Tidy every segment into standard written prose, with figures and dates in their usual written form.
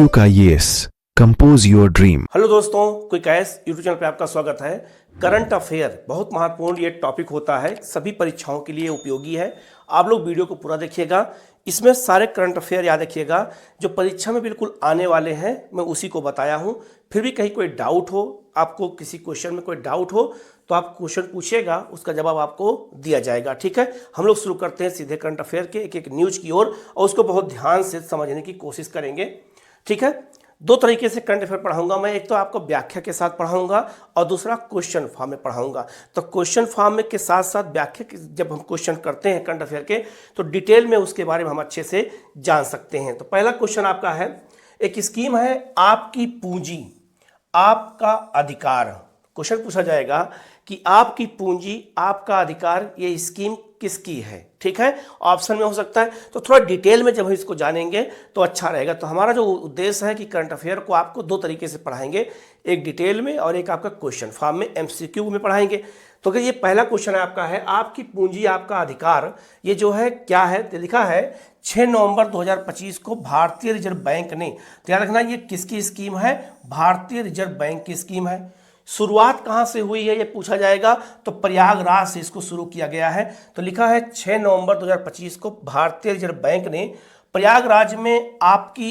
Quick IAS compose your dream. Hello दोस्तों, quick IAS YouTube channel पे आपका स्वागत है। करंट अफेयर बहुत महत्वपूर्ण ये टॉपिक होता है, सभी परीक्षाओं के लिए उपयोगी है। आप लोग वीडियो को पूरा देखिएगा, इसमें सारे करंट अफेयर याद रखिएगा जो परीक्षा में बिल्कुल आने वाले हैं, मैं उसी को बताया हूँ। फिर भी कहीं कोई डाउट हो, आपको किसी क्वेश्चन में कोई डाउट हो तो आप क्वेश्चन पूछिएगा, उसका जवाब आपको दिया जाएगा। ठीक है, हम लोग शुरू करते हैं सीधे करंट अफेयर के एक एक न्यूज की ओर और उसको बहुत ध्यान से समझने की कोशिश करेंगे। ठीक है, दो तरीके से करंट अफेयर पढ़ाऊंगा मैं, एक तो आपको व्याख्या के साथ पढ़ाऊंगा और दूसरा क्वेश्चन फॉर्म में पढ़ाऊंगा। तो क्वेश्चन फॉर्म में के साथ साथ व्याख्या जब हम क्वेश्चन करते हैं करंट अफेयर के तो डिटेल में उसके बारे में हम अच्छे से जान सकते हैं। तो पहला क्वेश्चन आपका है, एक स्कीम है आपकी पूंजी आपका अधिकार। क्वेश्चन पूछा जाएगा कि आपकी पूंजी आपका अधिकार ये स्कीम किसकी है। ठीक है, ऑप्शन में हो सकता है, तो थोड़ा डिटेल में जब हम इसको जानेंगे तो अच्छा रहेगा। तो हमारा जो उद्देश्य है कि करंट अफेयर को आपको दो तरीके से पढ़ाएंगे, एक डिटेल में और एक आपका क्वेश्चन फॉर्म में MCQ में पढ़ाएंगे। तो अगर ये पहला क्वेश्चन है आपका है आपकी पूंजी आपका अधिकार, ये जो है क्या है, तो लिखा है 6 नवंबर 2025 को भारतीय रिजर्व बैंक ने, तो याद रखना ये किसकी स्कीम है, भारतीय रिजर्व बैंक की स्कीम है। शुरुआत कहां से हुई है ये पूछा जाएगा, तो प्रयागराज से इसको शुरू किया गया है। तो लिखा है 6 नवंबर 2025 को भारतीय रिजर्व बैंक ने प्रयागराज में आपकी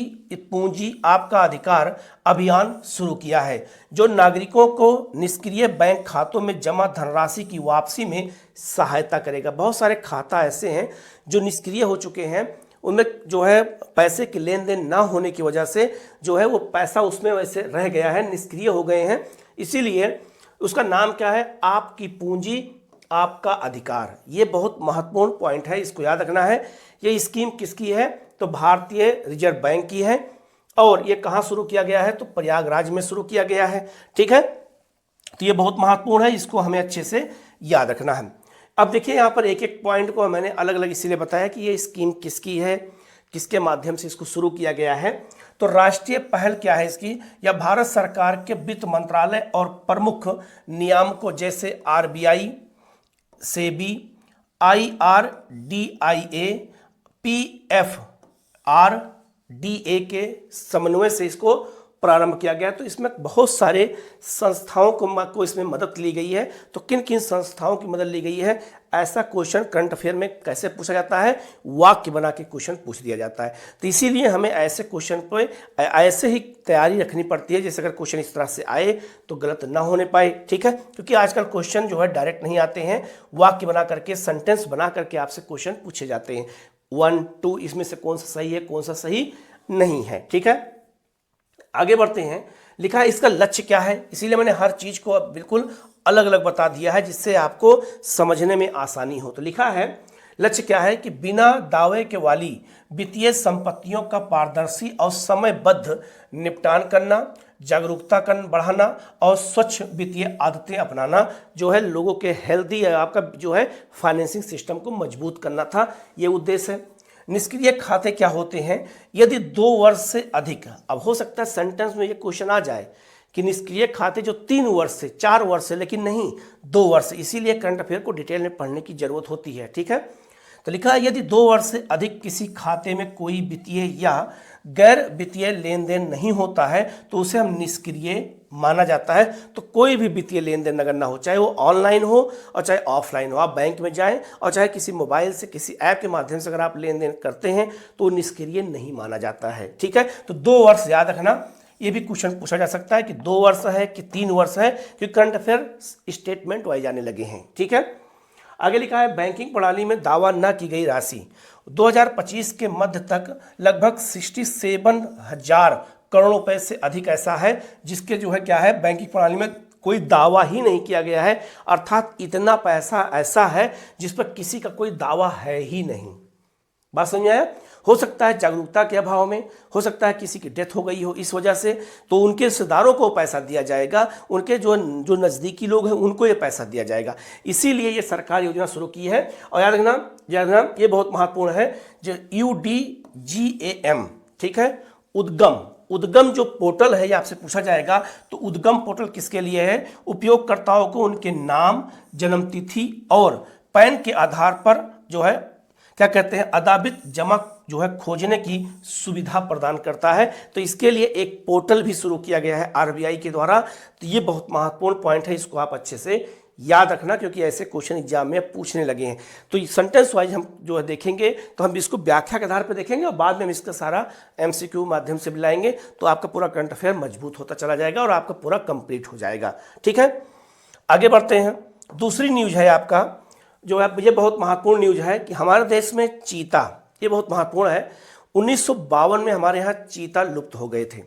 पूंजी आपका अधिकार अभियान शुरू किया है, जो नागरिकों को निष्क्रिय बैंक खातों में जमा धनराशि की वापसी में सहायता करेगा। बहुत सारे खाता ऐसे हैं जो निष्क्रिय हो चुके हैं, उनमें जो है पैसे के लेन देन ना होने की वजह से जो है वो पैसा उसमें वैसे रह गया है, निष्क्रिय हो गए हैं। इसीलिए उसका नाम क्या है, आपकी पूंजी आपका अधिकार। ये बहुत महत्वपूर्ण पॉइंट है, इसको याद रखना है। ये स्कीम किसकी है, तो भारतीय रिजर्व बैंक की है और ये कहाँ शुरू किया गया है, तो प्रयागराज में शुरू किया गया है। ठीक है, तो ये बहुत महत्वपूर्ण है, इसको हमें अच्छे से याद रखना है। अब देखिए यहाँ पर एक एक पॉइंट को मैंने अलग अलग इसीलिए बताया कि ये स्कीम किसकी है, किसके माध्यम से इसको शुरू किया गया है। तो राष्ट्रीय पहल क्या है इसकी, या भारत सरकार के वित्त मंत्रालय और प्रमुख नियामकों जैसे RBI, सेबी, IRDIA, PFRDA के समन्वय से इसको प्रारंभ किया गया। तो इसमें बहुत सारे संस्थाओं को इसमें मदद ली गई है। तो किन किन संस्थाओं की मदद ली गई है, ऐसा क्वेश्चन करंट अफेयर में कैसे पूछा जाता है, वाक्य बना के क्वेश्चन पूछ दिया जाता है। तो इसीलिए हमें ऐसे क्वेश्चन पे ऐसे ही तैयारी रखनी पड़ती है, जैसे अगर क्वेश्चन इस तरह से आए तो गलत ना होने पाए। ठीक है, क्योंकि आजकल क्वेश्चन जो है डायरेक्ट नहीं आते हैं, वाक्य बना करके सेंटेंस बना करके आपसे क्वेश्चन पूछे जाते हैं। 1, 2 इसमें से कौन सा सही है कौन सा सही नहीं है। ठीक है, आगे बढ़ते हैं। लिखा है इसका लक्ष्य क्या है, इसीलिए मैंने हर चीज को अब बिल्कुल अलग अलग बता दिया है जिससे आपको समझने में आसानी हो। तो लिखा है लक्ष्य क्या है कि बिना दावे के वाली वित्तीय संपत्तियों का पारदर्शी और समयबद्ध निपटान करना, जागरूकता बढ़ाना और स्वच्छ वित्तीय आदतें अपनाना, जो है लोगों के हेल्दी आपका जो है फाइनेंसिंग सिस्टम को मजबूत करना था, ये उद्देश्य है। निष्क्रिय खाते क्या होते हैं, यदि 2 वर्ष से अधिक, अब हो सकता है सेंटेंस में ये क्वेश्चन आ जाए कि निष्क्रिय खाते जो 3 वर्ष से 4 वर्ष से, लेकिन नहीं 2 वर्ष, इसीलिए करंट अफेयर को डिटेल में पढ़ने की जरूरत होती है। ठीक है, तो लिखा है यदि 2 वर्ष से अधिक किसी खाते में कोई वित्तीय या गैर वित्तीय लेन देन नहीं होता है तो उसे हम निष्क्रिय माना जाता है। तो कोई भी वित्तीय लेन देन अगर ना हो, चाहे वो ऑनलाइन हो और चाहे ऑफलाइन हो, आप बैंक में जाएं और चाहे किसी मोबाइल से किसी ऐप के माध्यम से अगर आप लेन देन करते हैं तो निष्क्रिय नहीं माना जाता है। ठीक है, तो 2 वर्ष याद रखना, ये भी क्वेश्चन पूछा जा सकता है कि 2 वर्ष है कि 3 वर्ष है, क्योंकि करंट अफेयर स्टेटमेंट वाइज आने लगे हैं। ठीक है, आगे लिखा है बैंकिंग प्रणाली में दावा न की गई राशि 2025 के मध्य तक लगभग 67,000 करोड़ रुपए से अधिक ऐसा है जिसके जो है क्या है, बैंकिंग प्रणाली में कोई दावा ही नहीं किया गया है, अर्थात इतना पैसा ऐसा है जिस पर किसी का कोई दावा है ही नहीं। बात समझ आया? हो सकता है जागरूकता के अभाव में, हो सकता है किसी की डेथ हो गई हो, इस वजह से तो उनके रिश्तेदारों को पैसा दिया जाएगा, उनके जो नज़दीकी लोग हैं उनको ये पैसा दिया जाएगा। इसीलिए ये सरकार योजना शुरू की है। और याद रखना ये बहुत महत्वपूर्ण है, जो UDGAM, ठीक है, उद्गम जो पोर्टल है, ये आपसे पूछा जाएगा। तो उद्गम पोर्टल किसके लिए है, उपयोगकर्ताओं को उनके नाम, जन्मतिथि और पैन के आधार पर जो है क्या कहते हैं, अदाबित जमा जो है खोजने की सुविधा प्रदान करता है। तो इसके लिए एक पोर्टल भी शुरू किया गया है आरबीआई के द्वारा। तो ये बहुत महत्वपूर्ण पॉइंट है, इसको आप अच्छे से याद रखना क्योंकि ऐसे क्वेश्चन एग्जाम में पूछने लगे हैं। तो सेंटेंस वाइज हम जो है देखेंगे, तो हम इसको व्याख्या के आधार पर देखेंगे और बाद में हम इसका सारा एमसीक्यू माध्यम से भी लाएंगे। तो आपका पूरा करंट अफेयर मजबूत होता चला जाएगा और आपका पूरा कंप्लीट हो जाएगा। ठीक है, आगे बढ़ते हैं। दूसरी न्यूज है आपका जो है, ये बहुत महत्वपूर्ण न्यूज है कि हमारे देश में चीता, ये बहुत महत्वपूर्ण है। 1952 में हमारे यहाँ चीता लुप्त हो गए थे।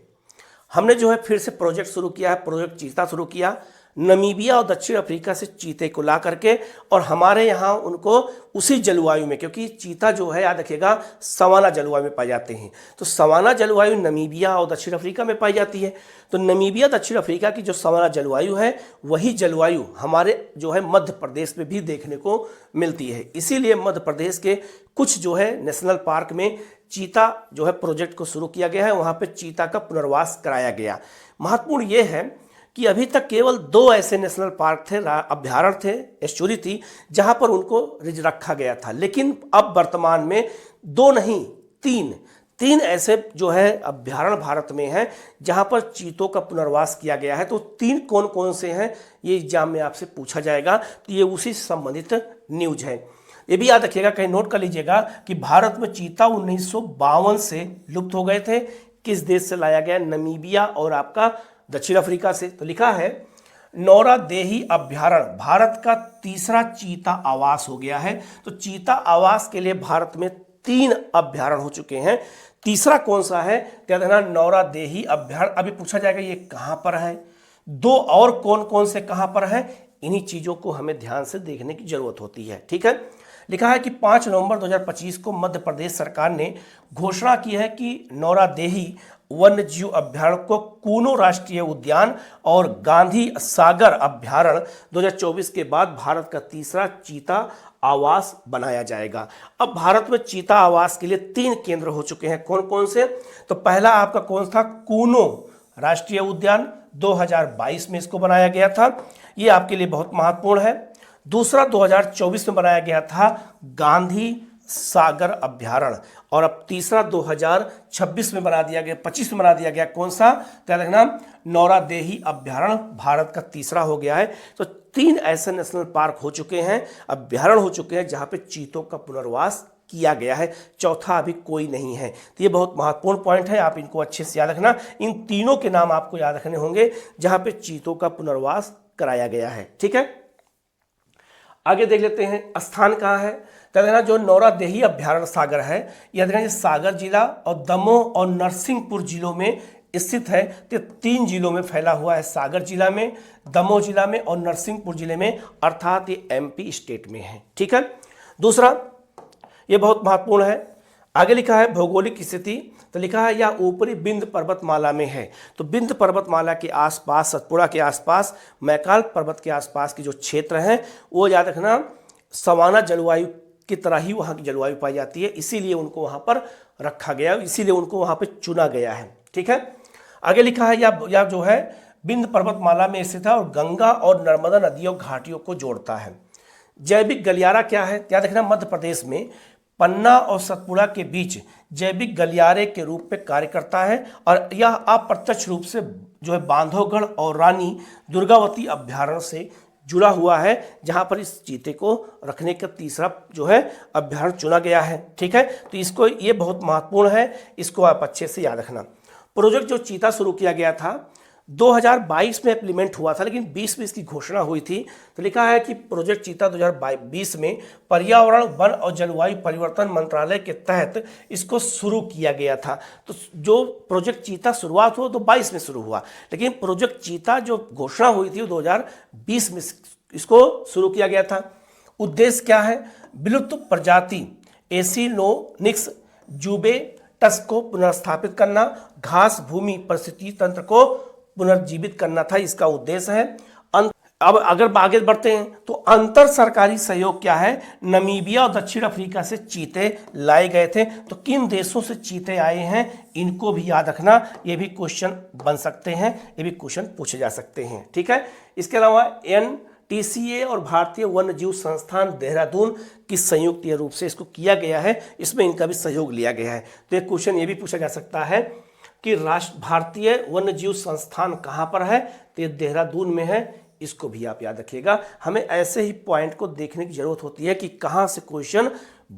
हमने जो है फिर से प्रोजेक्ट शुरू किया है, प्रोजेक्ट चीता शुरू किया नमीबिया और दक्षिण अफ्रीका से चीते को ला करके, और हमारे यहाँ उनको उसी जलवायु में, क्योंकि चीता जो है याद रखिएगा सवाना जलवायु में पाए जाते हैं। तो सवाना जलवायु नमीबिया और दक्षिण अफ्रीका में पाई जाती है। तो नमीबिया दक्षिण अफ्रीका की जो सवाना जलवायु है वही जलवायु हमारे जो है मध्य प्रदेश में भी देखने को मिलती है। इसीलिए मध्य प्रदेश के कुछ जो है नेशनल पार्क में चीता जो है प्रोजेक्ट को शुरू किया गया है, वहाँ पर चीता का पुनर्वास कराया गया। महत्वपूर्ण ये है कि अभी तक केवल 2 ऐसे नेशनल पार्क थे, अभ्यारण्य थे, एस्चुरी थी, जहां पर उनको रखा गया था। लेकिन अब वर्तमान में 2 नहीं 3 ऐसे जो है अभ्यारण्य भारत में हैं जहां पर चीतों का पुनर्वास किया गया है। तो 3 कौन कौन से हैं ये एग्जाम में आपसे पूछा जाएगा। तो ये उसी से संबंधित न्यूज है। ये भी याद रखिएगा, कहीं नोट कर लीजिएगा कि भारत में चीता 1952 से लुप्त हो गए थे। किस देश से लाया गया? नमीबिया और आपका दक्षिण अफ्रीका से। तो लिखा है नौरा देही अभ्यारण्य भारत का तीसरा चीता आवास हो गया है। तो चीता आवास के लिए भारत में 3 अभ्यारण्य हो चुके हैं। तीसरा कौन सा है? क्या देना? नौरा देही अभ्यारण्य। अभी पूछा जाएगा ये कहां पर है, 2 और कौन कौन से कहां पर है, इन्हीं चीजों को हमें ध्यान से देखने की जरूरत होती है। ठीक है, लिखा है कि 5 नवंबर 2025 को मध्य प्रदेश सरकार ने घोषणा की है कि नौरा देही वन्य जीव अभ्यारण्य को कूनो राष्ट्रीय उद्यान और गांधी सागर अभ्यारण्य 2024 के बाद भारत का तीसरा चीता आवास बनाया जाएगा। अब भारत में चीता आवास के लिए 3 केंद्र हो चुके हैं। कौन कौन से? तो पहला आपका कौन था? कूनो राष्ट्रीय उद्यान 2022 में इसको बनाया गया था, ये आपके लिए बहुत महत्वपूर्ण है। दूसरा 2024 में बनाया गया था गांधी सागर अभ्यारण्य, और अब तीसरा 2026 में बना दिया गया, 25 में बना दिया गया। कौन सा? क्या देखना? नौरा देही अभ्यारण्य भारत का तीसरा हो गया है। तो 3 ऐसे नेशनल पार्क हो चुके हैं, अभ्यारण्य हो चुके हैं जहां पे चीतों का पुनर्वास किया गया है। चौथा अभी कोई नहीं है। तो ये बहुत महत्वपूर्ण पॉइंट है, आप इनको अच्छे से याद रखना। इन तीनों के नाम आपको याद रखने होंगे जहां पे चीतों का पुनर्वास कराया गया है। ठीक है, आगे देख लेते हैं स्थान कहाँ है। तो जो नौरा देही अभ्यारण्य सागर है, यह सागर जिला और दमोह और नरसिंहपुर जिलों में स्थित है। तो 3 जिलों में फैला हुआ है, सागर जिला में, दमोह जिला में और नरसिंहपुर जिले में, अर्थात ये एमपी स्टेट में है। ठीक है, दूसरा ये बहुत महत्वपूर्ण है। आगे लिखा है भौगोलिक स्थिति। तो लिखा है यह ऊपरी विंध्य पर्वतमाला में है। तो विंध्य पर्वतमाला के आसपास, सतपुड़ा के आसपास, मैकाल पर्वत के आसपास के जो क्षेत्र हैं वो याद रखना सवाना जलवायु की तरह ही वहाँ की जलवायु पाई जाती है, इसीलिए उनको वहाँ पर रखा गया, इसीलिए उनको वहाँ पर चुना गया है। ठीक है, आगे लिखा है यह जो है विंध्य पर्वतमाला में स्थित है और गंगा और नर्मदा नदियों घाटियों को जोड़ता है। जैविक गलियारा क्या है? याद रखना मध्य प्रदेश में पन्ना और सतपुड़ा के बीच जैविक गलियारे के रूप में कार्य करता है, और यह अप्रत्यक्ष रूप से जो है बांधवगढ़ और रानी दुर्गावती अभ्यारण्य से जुड़ा हुआ है, जहां पर इस चीते को रखने का तीसरा जो है अभ्यारण्य चुना गया है। ठीक है, तो इसको ये बहुत महत्वपूर्ण है, इसको आप अच्छे से याद रखना। प्रोजेक्ट जो चीता शुरू किया गया था 2022 में इम्प्लीमेंट हुआ था, लेकिन 20 में इसकी घोषणा हुई थी। तो लिखा है कि प्रोजेक्ट चीता 2020 में पर्यावरण, वन और जलवायु परिवर्तन मंत्रालय के तहत इसको शुरू किया गया था। तो जो प्रोजेक्ट चीता शुरुआत हुआ तो 22 में शुरू हुआ, लेकिन प्रोजेक्ट चीता जो घोषणा हुई थी 2020 में इसको शुरू किया गया था। उद्देश्य क्या है? विलुप्त प्रजाति एसिनोनिक्स जुबेटस को पुनर्स्थापित करना, घास भूमि परिस्थिति तंत्र को पुनर्जीवित करना था, इसका उद्देश्य है। अब अगर आगे बढ़ते हैं तो अंतर सरकारी सहयोग क्या है? नमीबिया और दक्षिण अफ्रीका से चीते लाए गए थे। तो किन देशों से चीते आए हैं इनको भी याद रखना, ये भी क्वेश्चन बन सकते हैं, ये भी क्वेश्चन पूछे जा सकते हैं। ठीक है, इसके अलावा टीसीए और भारतीय वन्य जीव संस्थान देहरादून की संयुक्त रूप से इसको किया गया है, इसमें इनका भी सहयोग लिया गया है। तो एक क्वेश्चन ये भी पूछा जा सकता है कि भारतीय वन्य जीव संस्थान कहाँ पर है, तो ये देहरादून में है, इसको भी आप याद रखिएगा। हमें ऐसे ही पॉइंट को देखने की जरूरत होती है कि कहाँ से क्वेश्चन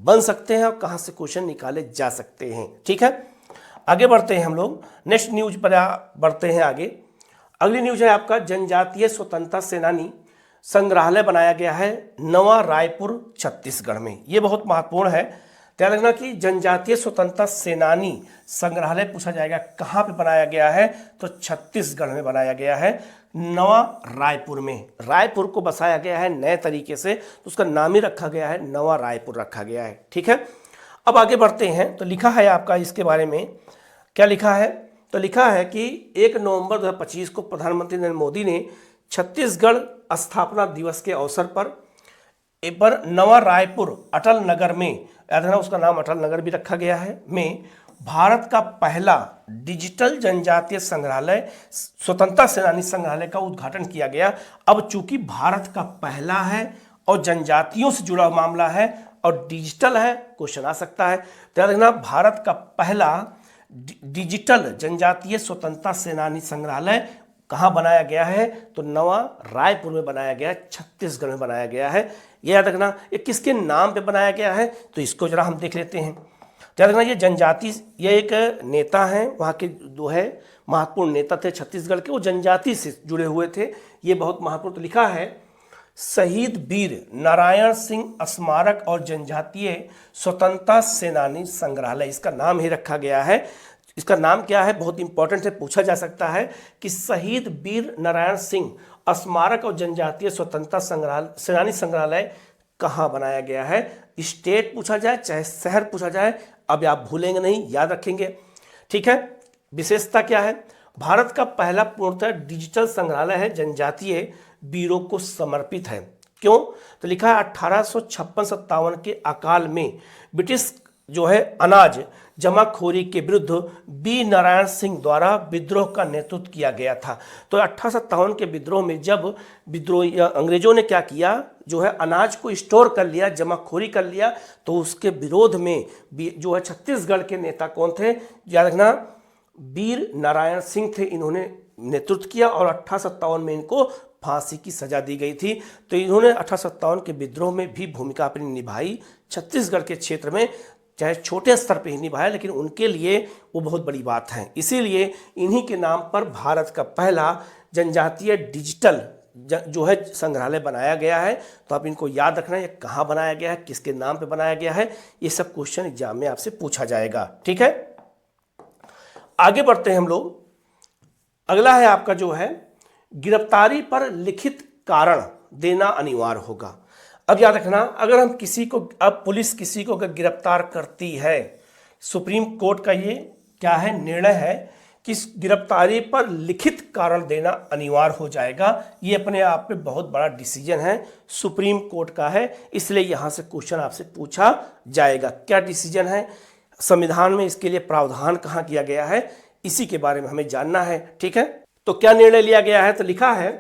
बन सकते हैं और कहाँ से क्वेश्चन निकाले जा सकते हैं। ठीक है, आगे बढ़ते हैं हम लोग, नेक्स्ट न्यूज पर बढ़ते हैं आगे। अगली न्यूज है आपका, जनजातीय स्वतंत्रता सेनानी संग्रहालय बनाया गया है नवा रायपुर छत्तीसगढ़ में। ये बहुत महत्वपूर्ण है, ध्यान रखना कि जनजातीय स्वतंत्रता सेनानी संग्रहालय पूछा जाएगा कहाँ पे बनाया गया है, तो छत्तीसगढ़ में बनाया गया है, नवा रायपुर में। रायपुर को बसाया गया है नए तरीके से, तो उसका नाम ही रखा गया है, नवा रायपुर रखा गया है। ठीक है, अब आगे बढ़ते हैं। तो लिखा है आपका इसके बारे में, क्या लिखा है, तो लिखा है कि 1 नवंबर 2025 को प्रधानमंत्री नरेंद्र मोदी ने छत्तीसगढ़ स्थापना दिवस के अवसर पर नवा रायपुर अटल नगर में, याद है उसका नाम अटल नगर भी रखा गया है, में भारत का पहला डिजिटल जनजातीय संग्रहालय स्वतंत्रता सेनानी संग्रहालय का उद्घाटन किया गया। अब चूंकि भारत का पहला है और जनजातियों से जुड़ा मामला है और डिजिटल है, क्वेश्चन आ सकता है। ध्यान रखना, भारत का पहला डिजिटल जनजातीय स्वतंत्रता सेनानी संग्रहालय कहाँ बनाया गया है, तो नवा रायपुर में बनाया गया है, छत्तीसगढ़ में बनाया गया है। ये याद रखना, ये किसके नाम पे बनाया गया है, तो इसको जरा हम देख लेते हैं। याद रखना, ये जनजाति, ये एक नेता हैं, वहाँ के जो है महत्वपूर्ण नेता थे छत्तीसगढ़ के, वो जनजाति से जुड़े हुए थे, ये बहुत महत्वपूर्ण। तो लिखा है शहीद वीर नारायण सिंह स्मारक और जनजातीय स्वतंत्रता सेनानी संग्रहालय, इसका नाम ही रखा गया है। इसका नाम क्या है, बहुत इंपॉर्टेंट है, पूछा जा सकता है कि शहीद वीर नारायण सिंह स्मारक और जनजातीय स्वतंत्रता सेनानी संग्रहालय कहाँ बनाया गया है। स्टेट पूछा जाए चाहे शहर पूछा जाए, अब आप भूलेंगे नहीं, याद रखेंगे। ठीक है, विशेषता क्या है, भारत का पहला पूर्णतः डिजिटल संग्रहालय है, जनजातीय वीरों को समर्पित है। क्यों, तो लिखा है 1856-57 के अकाल में ब्रिटिश जो है अनाज जमाखोरी के विरुद्ध बी नारायण सिंह द्वारा विद्रोह का नेतृत्व किया गया था। तो 1857 के विद्रोह में जब विद्रोह अंग्रेजों ने क्या किया, जो है अनाज को स्टोर कर लिया, जमाखोरी कर लिया, तो उसके विरोध में जो है छत्तीसगढ़ के नेता कौन थे, याद रखना वीर नारायण सिंह थे, इन्होंने नेतृत्व किया और 1857 में इनको फांसी की सजा दी गई थी। तो इन्होंने 1857 के विद्रोह में भी भूमिका अपनी निभाई, छत्तीसगढ़ के क्षेत्र में, चाहे छोटे स्तर पे ही निभाया, लेकिन उनके लिए वो बहुत बड़ी बात है। इसीलिए इन्हीं के नाम पर भारत का पहला जनजातीय डिजिटल जो है संग्रहालय बनाया गया है। तो आप इनको याद रखना, ये कहाँ बनाया गया है, किसके नाम पे बनाया गया है, ये सब क्वेश्चन एग्जाम में आपसे पूछा जाएगा। ठीक है, आगे बढ़ते हैं हम लोग। अगला है आपका जो है, गिरफ्तारी पर लिखित कारण देना अनिवार्य होगा। अब याद रखना, अगर हम किसी को, अब पुलिस किसी को अगर गिरफ्तार करती है, सुप्रीम कोर्ट का ये क्या है, निर्णय है कि गिरफ्तारी पर लिखित कारण देना अनिवार्य हो जाएगा। ये अपने आप में बहुत बड़ा डिसीजन है, सुप्रीम कोर्ट का है, इसलिए यहाँ से क्वेश्चन आपसे पूछा जाएगा। क्या डिसीजन है, संविधान में इसके लिए प्रावधान कहाँ किया गया है, इसी के बारे में हमें जानना है। ठीक है, तो क्या निर्णय लिया गया है, तो लिखा है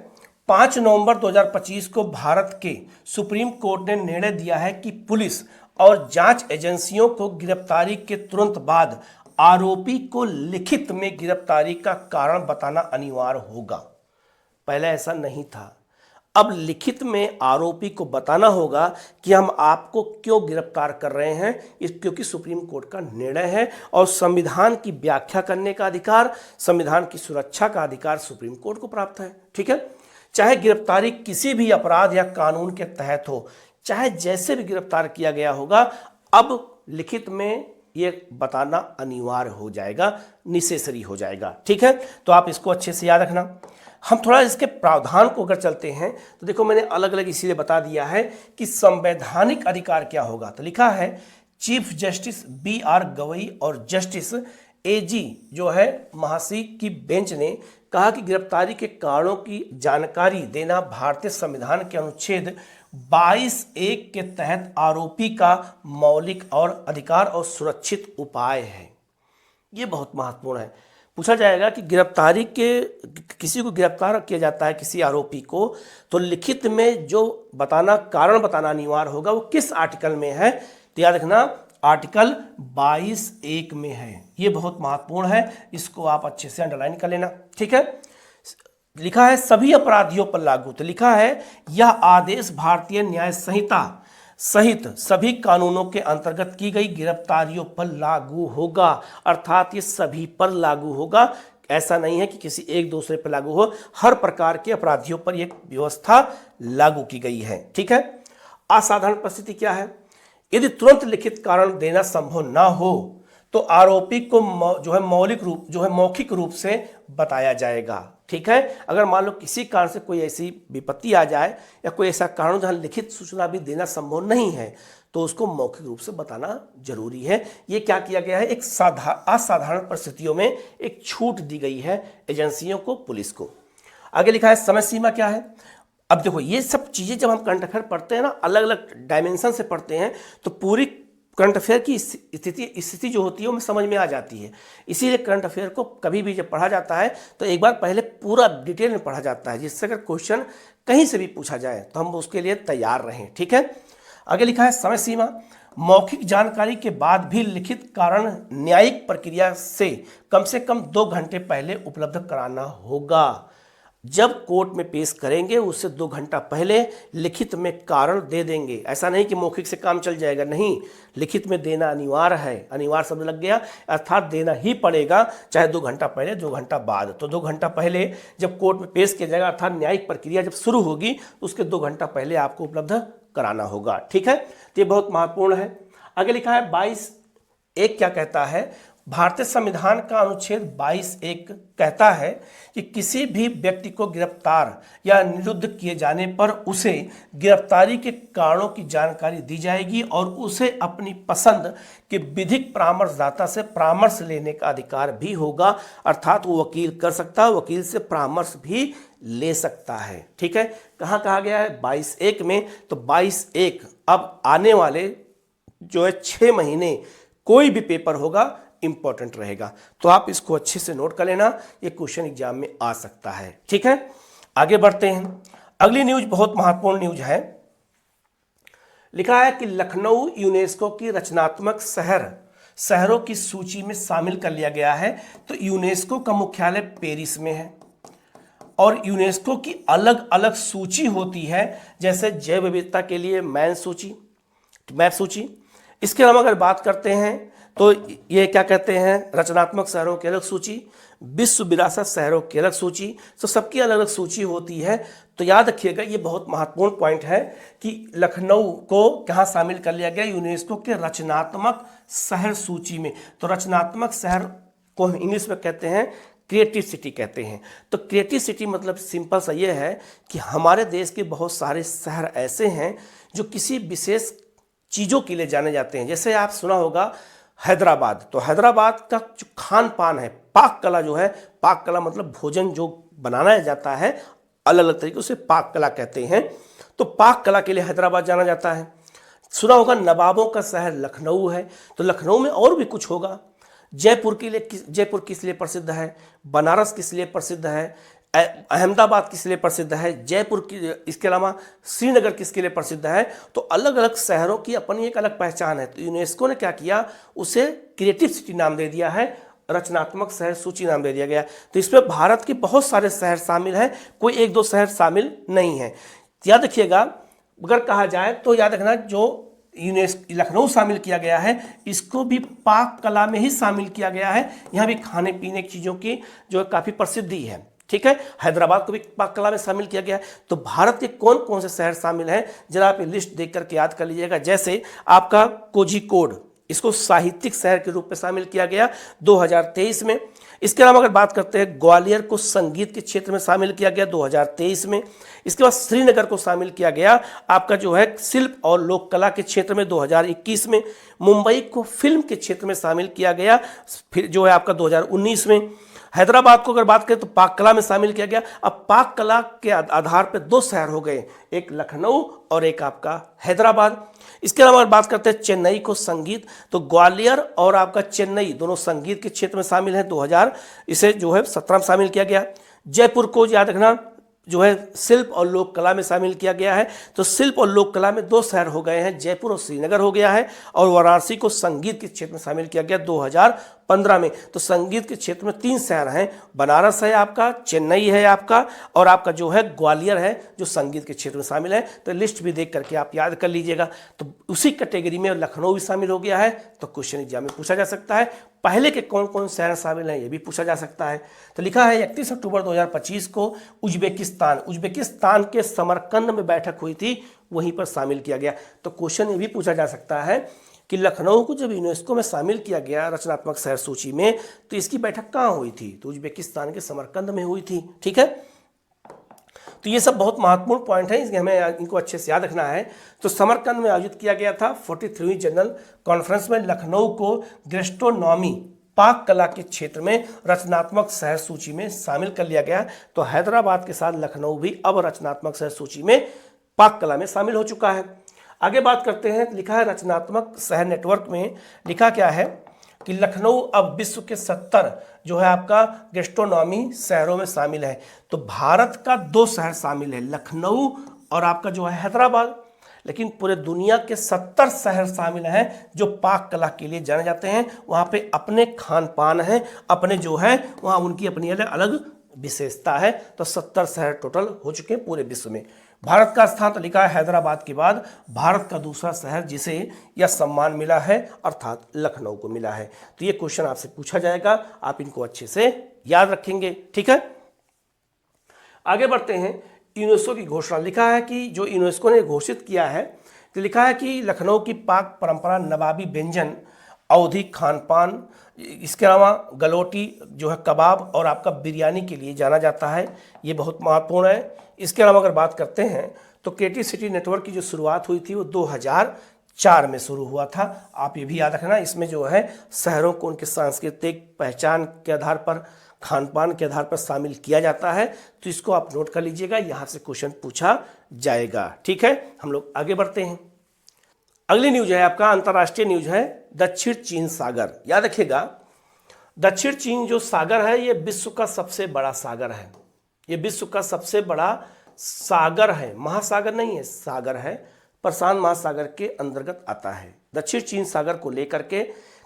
5 नवंबर 2025 को भारत के सुप्रीम कोर्ट ने निर्णय दिया है कि पुलिस और जांच एजेंसियों को गिरफ्तारी के तुरंत बाद आरोपी को लिखित में गिरफ्तारी का कारण बताना अनिवार्य होगा। पहले ऐसा नहीं था, अब लिखित में आरोपी को बताना होगा कि हम आपको क्यों गिरफ्तार कर रहे हैं, क्योंकि सुप्रीम कोर्ट का निर्णय है और संविधान की व्याख्या करने का अधिकार, संविधान की सुरक्षा का अधिकार सुप्रीम कोर्ट को प्राप्त है। ठीक है, चाहे गिरफ्तारी किसी भी अपराध या कानून के तहत हो, चाहे जैसे भी गिरफ्तार किया गया होगा, अब लिखित में ये बताना अनिवार्य हो जाएगा, निसेसरी हो जाएगा। ठीक है, तो आप इसको अच्छे से याद रखना। हम थोड़ा इसके प्रावधान को अगर चलते हैं तो देखो, मैंने अलग अलग इसीलिए बता दिया है कि संवैधानिक अधिकार क्या होगा। तो लिखा है चीफ जस्टिस BR गवई और जस्टिस AG जो है महासी की बेंच ने कहा कि गिरफ्तारी के कारणों की जानकारी देना भारतीय संविधान के अनुच्छेद 22(1) के तहत आरोपी का मौलिक और अधिकार और सुरक्षित उपाय है। ये बहुत महत्वपूर्ण है। पूछा जाएगा कि गिरफ्तारी के किसी को गिरफ्तार किया जाता है किसी आरोपी को, तो लिखित में जो कारण बताना अनिवार्य होगा वो किस आर्टिकल में है, तो याद रखना आर्टिकल 22(1) में है। ये बहुत महत्वपूर्ण है, इसको आप अच्छे से अंडरलाइन कर लेना। ठीक है, लिखा है सभी अपराधियों पर लागू, तो लिखा है यह आदेश भारतीय न्याय संहिता सहित सभी कानूनों के अंतर्गत की गई गिरफ्तारियों पर लागू होगा, अर्थात ये सभी पर लागू होगा। ऐसा नहीं है कि किसी एक दूसरे पर लागू हो, हर प्रकार के अपराधियों पर यह व्यवस्था लागू की गई है। ठीक है, असाधारण परिस्थिति क्या है, यदि तुरंत लिखित कारण देना संभव ना हो तो आरोपी को मौखिक रूप से बताया जाएगा। ठीक है, अगर मान लो किसी कारण से कोई ऐसी विपत्ति आ जाए या कोई ऐसा कारण जहां लिखित सूचना भी देना संभव नहीं है तो उसको मौखिक रूप से बताना जरूरी है। ये क्या किया गया है, एक असाधारण परिस्थितियों में एक छूट दी गई है एजेंसियों को, पुलिस को। आगे लिखा है समय सीमा क्या है। अब देखो ये सब चीजें जब हम करंट अफेयर पढ़ते हैं ना, अलग अलग डायमेंशन से पढ़ते हैं, तो पूरी करंट अफेयर की स्थिति जो होती है वो समझ में आ जाती है। इसीलिए करंट अफेयर को कभी भी जब पढ़ा जाता है तो एक बार पहले पूरा डिटेल में पढ़ा जाता है, जिससे अगर क्वेश्चन कहीं से भी पूछा जाए तो हम उसके लिए तैयार रहें। ठीक है, आगे लिखा है समय सीमा, मौखिक जानकारी के बाद भी लिखित कारण न्यायिक प्रक्रिया से कम 2 घंटे पहले उपलब्ध कराना होगा। जब कोर्ट में पेश करेंगे उससे 2 घंटा पहले लिखित में कारण दे देंगे। ऐसा नहीं कि मौखिक से काम चल जाएगा, नहीं, लिखित में देना अनिवार्य है। अनिवार्य शब्द लग गया, अर्थात देना ही पड़ेगा, चाहे 2 घंटा पहले 2 घंटा बाद। तो 2 घंटा पहले जब कोर्ट में पेश किया जाएगा, अर्थात न्यायिक प्रक्रिया जब शुरू होगी तो उसके 2 घंटा पहले आपको उपलब्ध कराना होगा। ठीक है, तो ये बहुत महत्वपूर्ण है। आगे लिखा है 22(1) क्या कहता है, भारतीय संविधान का अनुच्छेद 22(1) कहता है कि किसी भी व्यक्ति को गिरफ्तार या निरुद्ध किए जाने पर उसे गिरफ्तारी के कारणों की जानकारी दी जाएगी और उसे अपनी पसंद के विधिक परामर्शदाता से परामर्श लेने का अधिकार भी होगा, अर्थात वो वकील कर सकता है, वकील से परामर्श भी ले सकता है। ठीक है, कहाँ कहा गया है 22(1) में, तो 22(1) अब आने वाले जो है 6 महीने कोई भी पेपर होगा इंपॉर्टेंट रहेगा, तो आप इसको अच्छे से नोट कर लेना, ये क्वेश्चन एग्जाम में आ सकता है। ठीक है, आगे बढ़ते हैं। अगली न्यूज बहुत महत्वपूर्ण न्यूज है। लिखा है कि लखनऊ यूनेस्को की रचनात्मक शहरों की सूची में शामिल कर लिया गया है। तो यूनेस्को का मुख्यालय पेरिस में है और यूनेस्को की अलग अलग सूची होती है, जैसे जैव विविधता के लिए मैप सूची। इसके अलावा अगर बात करते हैं तो ये क्या कहते हैं, रचनात्मक शहरों की अलग सूची, विश्व विरासत शहरों की अलग सूची, तो सबकी अलग अलग सूची होती है। तो याद रखिएगा ये बहुत महत्वपूर्ण पॉइंट है कि लखनऊ को कहाँ शामिल कर लिया गया, यूनेस्को के रचनात्मक शहर सूची में। तो रचनात्मक शहर को इंग्लिश में कहते हैं क्रिएटिव सिटी कहते हैं। तो क्रिएटिव सिटी मतलब सिंपल सा ये है कि हमारे देश के बहुत सारे शहर ऐसे हैं जो किसी विशेष चीज़ों के लिए जाने जाते हैं। जैसे आप सुना होगा हैदराबाद, तो हैदराबाद का जो खान पान है, पाक कला जो है, पाक कला मतलब भोजन जो बनाना जाता है अलग अलग तरीके से पाक कला कहते हैं। तो पाक कला के लिए हैदराबाद जाना जाता है। सुना होगा नवाबों का शहर लखनऊ है, तो लखनऊ में और भी कुछ होगा। जयपुर किस लिए प्रसिद्ध है, बनारस किस लिए प्रसिद्ध है, अहमदाबाद किस लिए प्रसिद्ध है, जयपुर की, इसके अलावा श्रीनगर किसके लिए प्रसिद्ध है। तो अलग अलग शहरों की अपनी एक अलग पहचान है। तो यूनेस्को ने क्या किया, उसे क्रिएटिव सिटी नाम दे दिया है, रचनात्मक शहर सूची नाम दे दिया गया। तो इसमें भारत के बहुत सारे शहर शामिल हैं, कोई 1-2 शहर शामिल नहीं है। याद रखिएगा, अगर कहा जाए तो याद रखना जो लखनऊ शामिल किया गया है, इसको भी पाक कला में ही शामिल किया गया है। यहाँ भी खाने पीने की चीज़ों की जो काफ़ी प्रसिद्धि है। ठीक है, हैदराबाद को भी पाक कला में शामिल किया गया है। तो भारत के कौन कौन से शहर शामिल हैं जरा आप लिस्ट देख करके याद कर लीजिएगा। जैसे आपका कोझिकोड, इसको साहित्यिक शहर के रूप में शामिल किया गया 2023 में। इसके अलावा अगर बात करते हैं, ग्वालियर को संगीत के क्षेत्र में शामिल किया गया 2023 में। इसके बाद श्रीनगर को शामिल किया गया आपका जो है शिल्प और लोक कला के क्षेत्र में 2021 में। मुंबई को फिल्म के क्षेत्र में शामिल किया गया फिर जो है आपका 2019 में। हैदराबाद को अगर बात करें तो पाक कला में शामिल किया गया। अब पाक कला के आधार पर 2 शहर हो गए, एक लखनऊ और एक आपका हैदराबाद। इसके अलावा अगर बात करते हैं चेन्नई को संगीत, तो ग्वालियर और आपका चेन्नई दोनों संगीत के क्षेत्र में शामिल हैं। 2000 इसे जो है 17 में शामिल किया गया। जयपुर को याद रखना जो है शिल्प और लोक कला में शामिल किया गया है। तो शिल्प और लोक कला में 2 शहर हो गए हैं, जयपुर और श्रीनगर हो गया है। और वाराणसी को संगीत के क्षेत्र में शामिल किया गया 2015 में। तो संगीत के क्षेत्र में 3 शहर हैं, बनारस है आपका, चेन्नई है आपका, और आपका जो है ग्वालियर है, जो संगीत के क्षेत्र में शामिल है। तो लिस्ट भी देख करके आप याद कर लीजिएगा। तो उसी कैटेगरी में लखनऊ भी शामिल हो गया है। तो क्वेश्चन एग्जाम में पूछा जा सकता है पहले के कौन कौन शहर शामिल हैं, ये भी पूछा जा सकता है। तो लिखा है 31 अक्टूबर 2025 को उज्बेकिस्तान के समरकंद में बैठक हुई थी, वहीं पर शामिल किया गया। तो क्वेश्चन ये भी पूछा जा सकता है कि लखनऊ को जब यूनेस्को में शामिल किया गया रचनात्मक शहर सूची में, तो इसकी बैठक कहाँ हुई थी? तो उज्बेकिस्तान के समरकंद में हुई थी। ठीक है, तो ये सब बहुत महत्वपूर्ण पॉइंट है, इसलिए हमें इनको अच्छे से याद रखना है। तो समरकंद में आयोजित किया गया था 43वीं जनरल कॉन्फ्रेंस में लखनऊ को गैस्ट्रोनॉमी पाक कला के क्षेत्र में रचनात्मक शहर सूची में शामिल कर लिया गया। तो हैदराबाद के साथ लखनऊ भी अब रचनात्मक शहर सूची में पाक कला में शामिल हो चुका है। आगे बात करते हैं, लिखा है रचनात्मक शहर नेटवर्क में लिखा क्या है कि लखनऊ अब विश्व के 70 जो है आपका गैस्ट्रोनॉमी शहरों में शामिल है। तो भारत का 2 शहर शामिल है, लखनऊ और आपका जो है हैदराबाद, लेकिन पूरे दुनिया के 70 शहर शामिल हैं जो पाक कला के लिए जाने जाते हैं। वहाँ पे अपने खान पान हैं, अपने जो है वहाँ उनकी अपनी अलग अलग विशेषता है। तो 70 शहर टोटल हो चुके हैं पूरे विश्व में। भारत का स्थान तो लिखा है हैदराबाद के बाद भारत का दूसरा शहर जिसे यह सम्मान मिला है, अर्थात लखनऊ को मिला है। तो ये क्वेश्चन आपसे पूछा जाएगा, आप इनको अच्छे से याद रखेंगे। ठीक है, आगे बढ़ते हैं। यूनेस्को की घोषणा लिखा है कि जो यूनेस्को ने घोषित किया है, तो लिखा है कि लखनऊ की पाक परंपरा नवाबी व्यंजन, अवधी खान पान, इसके अलावा गलोटी जो है कबाब और आपका बिरयानी के लिए जाना जाता है। ये बहुत महत्वपूर्ण है। इसके अलावा अगर बात करते हैं तो क्रिएटिव सिटी नेटवर्क की जो शुरुआत हुई थी वो 2004 में शुरू हुआ था। आप ये भी याद रखना, इसमें जो है शहरों को उनके सांस्कृतिक पहचान के आधार पर, खान पान के आधार पर शामिल किया जाता है। तो इसको आप नोट कर लीजिएगा, यहाँ से क्वेश्चन पूछा जाएगा। ठीक है, हम लोग आगे बढ़ते हैं। अगली न्यूज है आपका अंतर्राष्ट्रीय न्यूज है, दक्षिण चीन सागर। याद रखिएगा, दक्षिण चीन जो सागर है ये विश्व का सबसे बड़ा सागर है। ये विश्व का सबसे बड़ा सागर है, महासागर नहीं है, सागर है, प्रशांत महासागर के अंतर्गत आता है। दक्षिण चीन सागर को लेकर के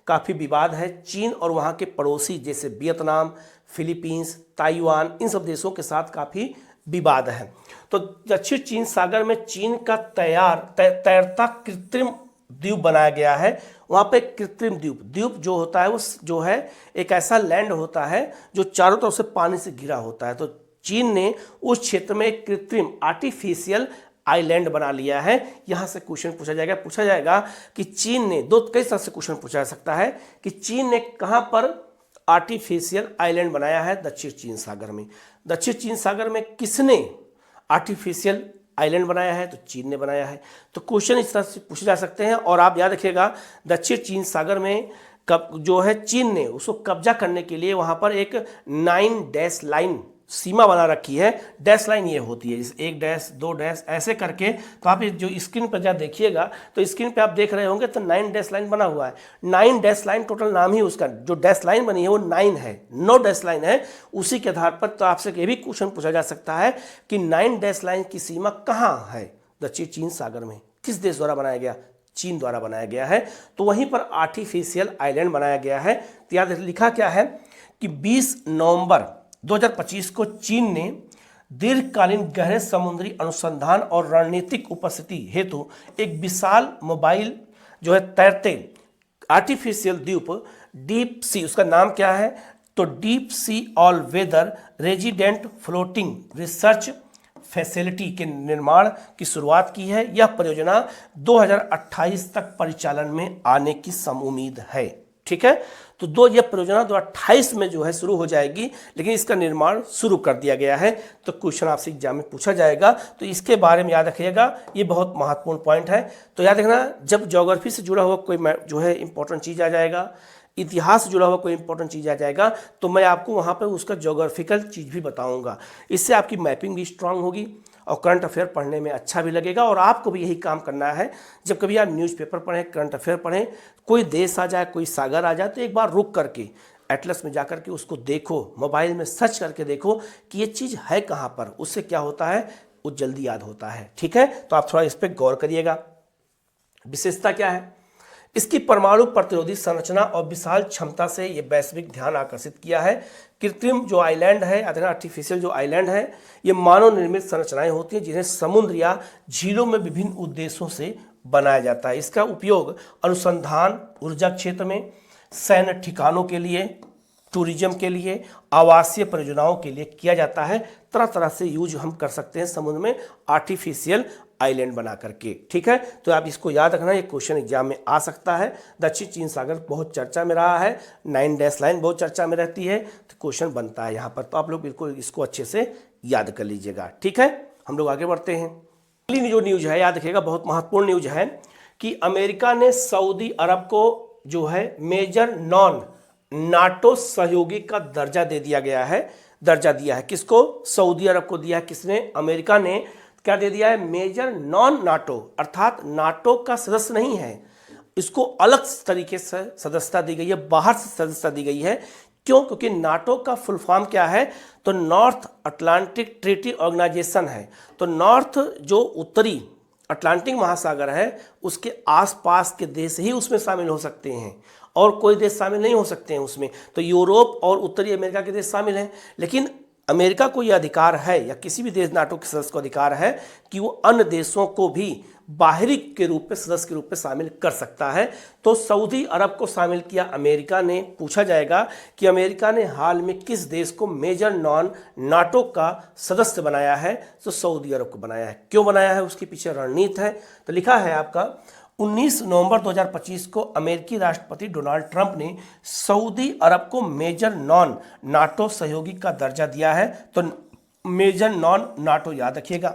काफ़ी विवाद है। चीन और वहाँ के पड़ोसी जैसे वियतनाम, फिलीपींस, ताइवान, इन सब देशों के साथ काफ़ी विवाद है। तो दक्षिण चीन सागर में चीन का तैरता कृत्रिम द्वीप बनाया गया है। वहाँ पे कृत्रिम द्वीप जो होता है वो जो है एक ऐसा लैंड होता है जो चारों तरफ से पानी से घिरा होता है। तो चीन ने उस क्षेत्र में एक कृत्रिम आर्टिफिशियल आइलैंड बना लिया है। यहाँ से क्वेश्चन पूछा जाएगा कि चीन ने कई तरह से क्वेश्चन पूछा जा सकता है कि चीन ने कहाँ पर आर्टिफिशियल आइलैंड बनाया है? दक्षिण चीन सागर में। दक्षिण चीन सागर में किसने आर्टिफिशियल आइलैंड बनाया है? तो चीन ने बनाया है। तो क्वेश्चन इस तरह से पूछे जा सकते हैं। और आप याद रखिएगा, दक्षिण चीन सागर में जो है चीन ने उसको कब्जा करने के लिए वहाँ पर एक 9 डैश लाइन सीमा बना रखी है। डैश लाइन ये होती है, जैसे 1 डैश 2 डैश ऐसे करके। तो आप जो स्क्रीन पर जब देखिएगा तो स्क्रीन पे आप देख रहे होंगे तो 9 डैश लाइन बना हुआ है। 9 डैश लाइन टोटल नाम ही उसका, जो डैश लाइन बनी है वो 9 है, 9 डैश लाइन है। उसी के आधार पर तो आपसे ये भी क्वेश्चन पूछा जा सकता है कि 9 डैश लाइन की सीमा कहाँ है? दक्षिण चीन सागर में। किस देश द्वारा बनाया गया? चीन द्वारा बनाया गया है। तो वहीं पर आर्टिफिशियल आइलैंड बनाया गया है। तो याद लिखा क्या है कि 20 नवंबर 2025 को चीन ने दीर्घकालीन गहरे समुद्री अनुसंधान और रणनीतिक उपस्थिति हेतु एक विशाल मोबाइल जो है तैरते आर्टिफिशियल द्वीप डीप सी, उसका नाम क्या है? तो deep sea all weather resident floating research facility के निर्माण की शुरुआत की है। यह परियोजना 2028 तक परिचालन में आने की उम्मीद है। ठीक है, तो यह परियोजना 2028 में जो है शुरू हो जाएगी, लेकिन इसका निर्माण शुरू कर दिया गया है। तो क्वेश्चन आपसे एग्जाम में पूछा जाएगा, तो इसके बारे में याद रखिएगा, ये बहुत महत्वपूर्ण पॉइंट है। तो याद रखना, जब ज्योग्राफी से जुड़ा हुआ कोई जो है इंपॉर्टेंट चीज़ आ जाएगा, इतिहास से जुड़ा हुआ कोई इंपॉर्टेंट चीज़ आ जाएगा, तो मैं आपको वहाँ पर उसका ज्योग्राफिकल चीज़ भी बताऊँगा। इससे आपकी मैपिंग भी स्ट्रांग होगी और करंट अफेयर पढ़ने में अच्छा भी लगेगा। और आपको भी यही काम करना है, जब कभी आप न्यूज़पेपर पढ़ें, करंट अफेयर पढ़ें, कोई देश आ जाए, कोई सागर आ जाए, तो एक बार रुक करके एटलस में जाकर के उसको देखो, मोबाइल में सर्च करके देखो कि ये चीज़ है कहाँ पर। उससे क्या होता है, वो जल्दी याद होता है। ठीक है, तो आप थोड़ा इस पर गौर करिएगा। विशेषता क्या है इसकी, परमाणु प्रतिरोधी संरचना और विशाल क्षमता से ये वैश्विक ध्यान आकर्षित किया है। कृत्रिम जो आइलैंड है, अथवा आर्टिफिशियल जो आइलैंड है, ये मानव निर्मित संरचनाएं होती हैं जिन्हें समुद्र या झीलों में विभिन्न उद्देश्यों से बनाया जाता है। इसका उपयोग अनुसंधान, ऊर्जा क्षेत्र में, सैन्य ठिकानों के लिए, टूरिज्म के लिए, आवासीय परियोजनाओं के लिए किया जाता है। तरह तरह से यूज हम कर सकते हैं समुद्र में आर्टिफिशियल आइलैंड बना करके। ठीक है, तो आप इसको याद रखना, ये क्वेश्चन एग्जाम में आ सकता है। दक्षिण चीन सागर बहुत चर्चा में रहा है, 9 डैश लाइन बहुत चर्चा में रहती है, तो क्वेश्चन बनता है यहाँ पर। तो आप लोग बिल्कुल इसको अच्छे से याद कर लीजिएगा। ठीक है, हम लोग आगे बढ़ते हैं। अगली जो न्यूज है, याद रखिएगा, बहुत महत्वपूर्ण न्यूज है कि अमेरिका ने सऊदी अरब को जो है मेजर नॉन नाटो सहयोगी का दर्जा दे दिया गया है। दर्जा दिया है किसको, सऊदी अरब को दिया है। किसने, अमेरिका ने क्या दे दिया है, मेजर नॉन नाटो, अर्थात नाटो का सदस्य नहीं है, इसको अलग तरीके से सदस्यता दी गई है, बाहर से सदस्यता दी गई है। क्यों, क्योंकि नाटो का फुल फॉर्म क्या है, तो नॉर्थ अटलांटिक ट्रीटी ऑर्गेनाइजेशन है। तो नॉर्थ जो उत्तरी अटलांटिक महासागर है, उसके आसपास के देश ही उसमें शामिल हो सकते हैं, और कोई देश शामिल नहीं हो सकते हैं उसमें। तो यूरोप और उत्तरी अमेरिका के देश शामिल हैं, लेकिन अमेरिका को यह अधिकार है, या किसी भी देश नाटो के सदस्य को अधिकार है कि वो अन्य देशों को भी बाहरी के रूप में, सदस्य के रूप में शामिल कर सकता है। तो सऊदी अरब को शामिल किया अमेरिका ने। पूछा जाएगा कि अमेरिका ने हाल में किस देश को मेजर नॉन नाटो का सदस्य बनाया है, तो सऊदी अरब को बनाया है। क्यों बनाया है, उसके पीछे रणनीति है। तो लिखा है आपका, 19 नवंबर 2025 को अमेरिकी राष्ट्रपति डोनाल्ड ट्रंप ने सऊदी अरब को मेजर नॉन नाटो सहयोगी का दर्जा दिया है। तो मेजर नॉन नाटो याद रखिएगा,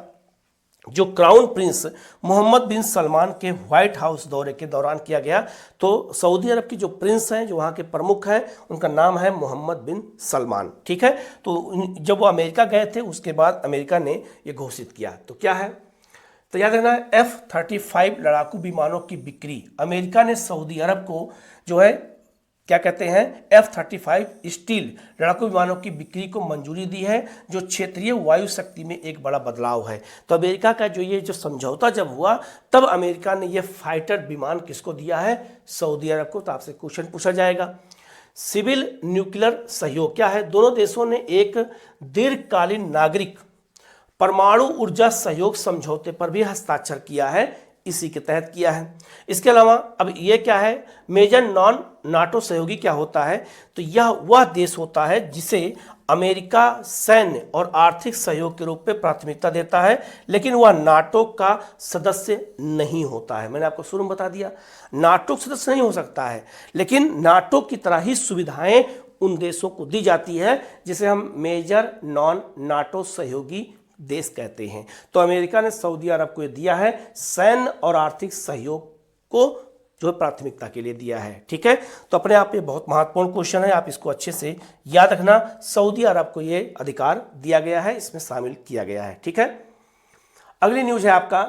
जो क्राउन प्रिंस मोहम्मद बिन सलमान के व्हाइट हाउस दौरे के दौरान किया गया। तो सऊदी अरब की जो प्रिंस हैं, जो वहाँ के प्रमुख हैं, उनका नाम है मोहम्मद बिन सलमान। ठीक है, तो जब वो अमेरिका गए थे, उसके बाद अमेरिका ने ये घोषित किया। तो क्या है, तो याद रखना है, F-35 लड़ाकू विमानों की बिक्री, अमेरिका ने सऊदी अरब को जो है क्या कहते हैं, F-35 स्टील लड़ाकू विमानों की बिक्री को मंजूरी दी है, जो क्षेत्रीय वायु शक्ति में एक बड़ा बदलाव है। तो अमेरिका का जो ये जो समझौता जब हुआ, तब अमेरिका ने ये फाइटर विमान किसको दिया है, सऊदी अरब को। तो आपसे क्वेश्चन पूछा जाएगा। सिविल न्यूक्लियर सहयोग क्या है, दोनों देशों ने एक दीर्घकालीन नागरिक परमाणु ऊर्जा सहयोग समझौते पर भी हस्ताक्षर किया है, इसी के तहत किया है। इसके अलावा अब ये क्या है, मेजर नॉन नाटो सहयोगी क्या होता है, तो यह वह देश होता है जिसे अमेरिका सैन्य और आर्थिक सहयोग के रूप में प्राथमिकता देता है, लेकिन वह नाटो का सदस्य नहीं होता है। मैंने आपको शुरू में बता दिया, नाटो सदस्य नहीं हो सकता है, लेकिन नाटो की तरह ही सुविधाएं उन देशों को दी जाती है जिसे हम मेजर नॉन नाटो सहयोगी देश कहते हैं। तो अमेरिका ने सऊदी अरब को दिया है, सैन्य और आर्थिक सहयोग को जो प्राथमिकता के लिए दिया है। ठीक है, तो अपने आप ये बहुत महत्वपूर्ण क्वेश्चन है, आप इसको अच्छे से याद रखना। सऊदी अरब को ये अधिकार दिया गया है, इसमें शामिल किया गया है। ठीक है, अगली न्यूज है आपका,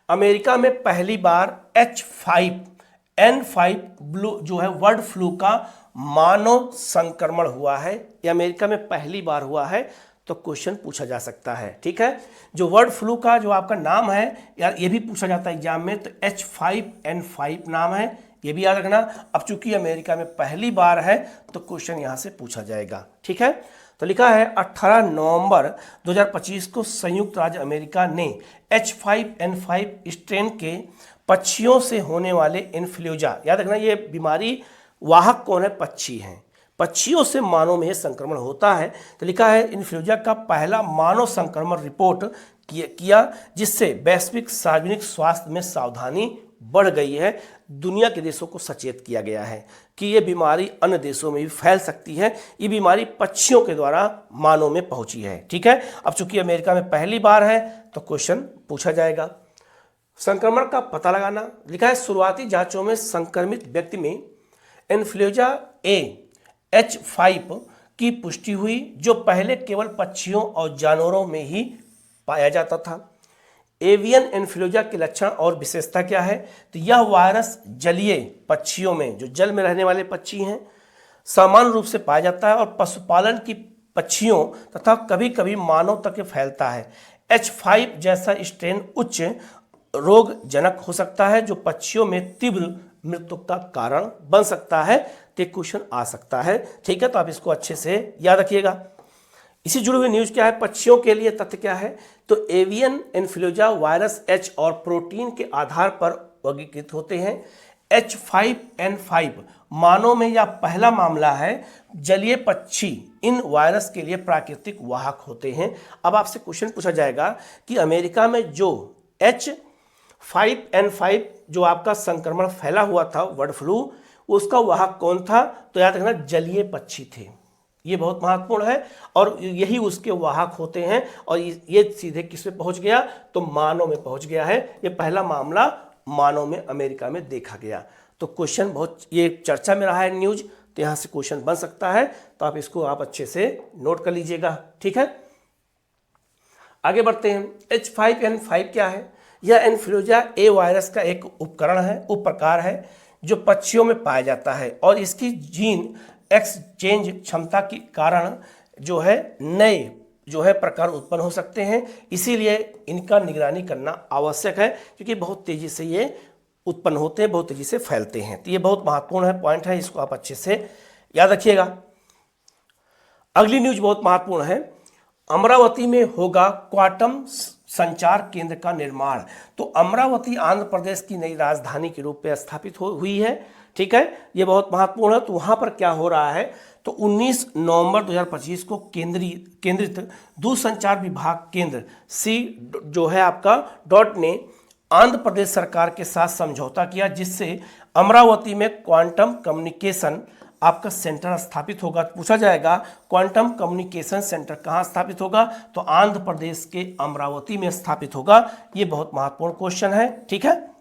अमेरिका में पहली बार H5N5 ब्लू जो है बर्ड फ्लू का मानव संक्रमण हुआ है। ये अमेरिका में पहली बार हुआ है, तो क्वेश्चन पूछा जा सकता है। ठीक है, जो बर्ड फ्लू का जो आपका नाम है यार, ये भी पूछा जाता है एग्जाम में, तो H5N5 नाम है, ये भी याद रखना। अब चूंकि अमेरिका में पहली बार है, तो क्वेश्चन यहाँ से पूछा जाएगा। ठीक है, तो लिखा है 18 नवंबर 2025 को संयुक्त राज्य अमेरिका ने H5N5 स्ट्रेन के पक्षियों से होने वाले इन्फ्लुएंजा, याद रखना ये बीमारी वाहक कौन है, पक्षी हैं, पक्षियों से मानव में संक्रमण होता है। तो लिखा है इन्फ्लुएंजा का पहला मानव संक्रमण रिपोर्ट किया, जिससे वैश्विक सार्वजनिक स्वास्थ्य में सावधानी बढ़ गई है। दुनिया के देशों को सचेत किया गया है कि ये बीमारी अन्य देशों में भी फैल सकती है। ये बीमारी पक्षियों के द्वारा मानव में पहुंची है। ठीक है, अब चूंकि अमेरिका में पहली बार है, तो क्वेश्चन पूछा जाएगा। संक्रमण का पता लगाना, लिखा है शुरुआती जांचों में संक्रमित व्यक्ति में इन्फ्लुएंजा ए H5 की पुष्टि हुई, जो पहले केवल पक्षियों और जानवरों में ही पाया जाता था। एवियन इन्फ्लुएंजा के लक्षण और विशेषता क्या है? तो यह वायरस जलीय पक्षियों में, जो जल में रहने वाले पक्षी हैं, सामान्य रूप से पाया जाता है और पशुपालन की पक्षियों तथा कभी कभी मानव तक फैलता है। H5 जैसा स्ट्रेन उच्च रोगजनक हो सकता है जो पक्षियों में तीव्र मृत्यु का कारण बन सकता है। तो क्वेश्चन आ सकता है, ठीक है, तो आप इसको अच्छे से याद रखिएगा। इसी जुड़ी हुई न्यूज क्या है, पक्षियों के लिए तथ्य क्या है? तो एवियन इन्फ्लुएंजा वायरस H और प्रोटीन के आधार पर वर्गीकृत होते हैं। H5N5 मानव में यह पहला मामला है। जलीय पक्षी इन वायरस के लिए प्राकृतिक वाहक होते हैं। अब आपसे क्वेश्चन पूछा जाएगा कि अमेरिका में जो H5N5 जो आपका संक्रमण फैला हुआ था, बर्ड फ्लू, उसका वाहक कौन था? तो याद रखना, जलीय पक्षी थे। ये बहुत महत्वपूर्ण है और यही उसके वाहक होते हैं। और ये सीधे किस में पहुंच गया? तो मानव में पहुंच गया है। ये पहला मामला मानव में अमेरिका में देखा गया। तो क्वेश्चन बहुत ये चर्चा में रहा है न्यूज, तो यहाँ से क्वेश्चन बन सकता है, तो आप इसको आप अच्छे से नोट कर लीजिएगा, ठीक है। आगे बढ़ते हैं। H5N5 क्या है? यह इन्फ्लुएंजा ए वायरस का एक उपकरण है, उपप्रकार है, जो पक्षियों में पाया जाता है और इसकी जीन एक्सचेंज क्षमता के कारण जो है नए जो है प्रकार उत्पन्न हो सकते हैं। इसीलिए इनका निगरानी करना आवश्यक है, क्योंकि बहुत तेजी से ये उत्पन्न होते हैं, बहुत तेजी से फैलते हैं। तो ये बहुत महत्वपूर्ण है, पॉइंट है, इसको आप अच्छे से याद रखिएगा। अगली न्यूज बहुत महत्वपूर्ण है। अमरावती में होगा क्वांटम संचार केंद्र का निर्माण। तो अमरावती आंध्र प्रदेश की नई राजधानी के रूप में स्थापित हुई है, ठीक है, ये बहुत महत्वपूर्ण है। तो वहां पर क्या हो रहा है? तो 19 नवंबर 2025 को केंद्रित दूरसंचार विभाग केंद्र सी जो है आपका डॉट ने आंध्र प्रदेश सरकार के साथ समझौता किया, जिससे अमरावती में क्वांटम कम्युनिकेशन आपका सेंटर स्थापित होगा। पूछा जाएगा क्वांटम कम्युनिकेशन सेंटर कहाँ स्थापित होगा? तो आंध्र प्रदेश के अमरावती में स्थापित होगा। ये बहुत महत्वपूर्ण क्वेश्चन है, ठीक है।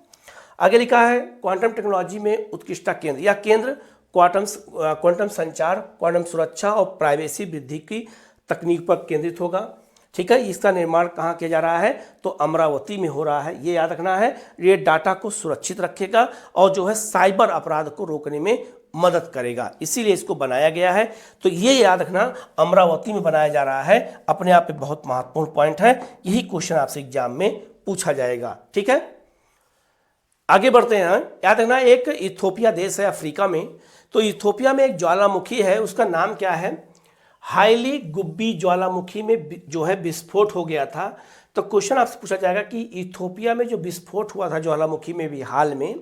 आगे लिखा है क्वांटम टेक्नोलॉजी में उत्कृष्टता केंद्र। यह केंद्र क्वांटम संचार, क्वांटम सुरक्षा और प्राइवेसी वृद्धि की तकनीक पर केंद्रित होगा, ठीक है। इसका निर्माण कहाँ किया जा रहा है? तो अमरावती में हो रहा है। ये याद रखना है, ये डाटा को सुरक्षित रखेगा और जो है साइबर अपराध को रोकने में मदद करेगा, इसीलिए इसको बनाया गया है। तो ये याद रखना, अमरावती में बनाया जा रहा है, अपने आप में बहुत महत्वपूर्ण पॉइंट है। यही क्वेश्चन आपसे एग्जाम में पूछा जाएगा, ठीक है। आगे बढ़ते हैं। याद रखना, एक इथोपिया देश है अफ्रीका में। तो इथोपिया में एक ज्वालामुखी है, उसका नाम क्या है? हाईली गुब्बी ज्वालामुखी में जो है विस्फोट हो गया था। तो क्वेश्चन आपसे पूछा जाएगा कि इथोपिया में जो विस्फोट हुआ था ज्वालामुखी में भी हाल में,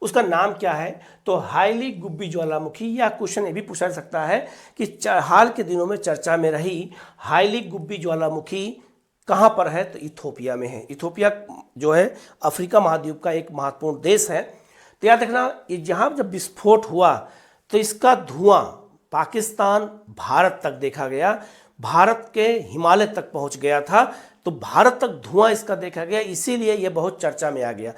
उसका नाम क्या है? तो हाईली गुब्बी ज्वालामुखी। या क्वेश्चन ये भी पूछा जा सकता है कि हाल के दिनों में चर्चा में रही हाईली गुब्बी ज्वालामुखी कहाँ पर है? तो इथोपिया में है। इथोपिया जो है अफ्रीका महाद्वीप का एक महत्वपूर्ण देश है। तो याद रखना, ये जहाँ जब विस्फोट हुआ तो इसका धुआं पाकिस्तान, भारत तक देखा गया, भारत के हिमालय तक पहुँच गया था। तो भारत तक धुआं इसका देखा गया, इसीलिए ये बहुत चर्चा में आ गया।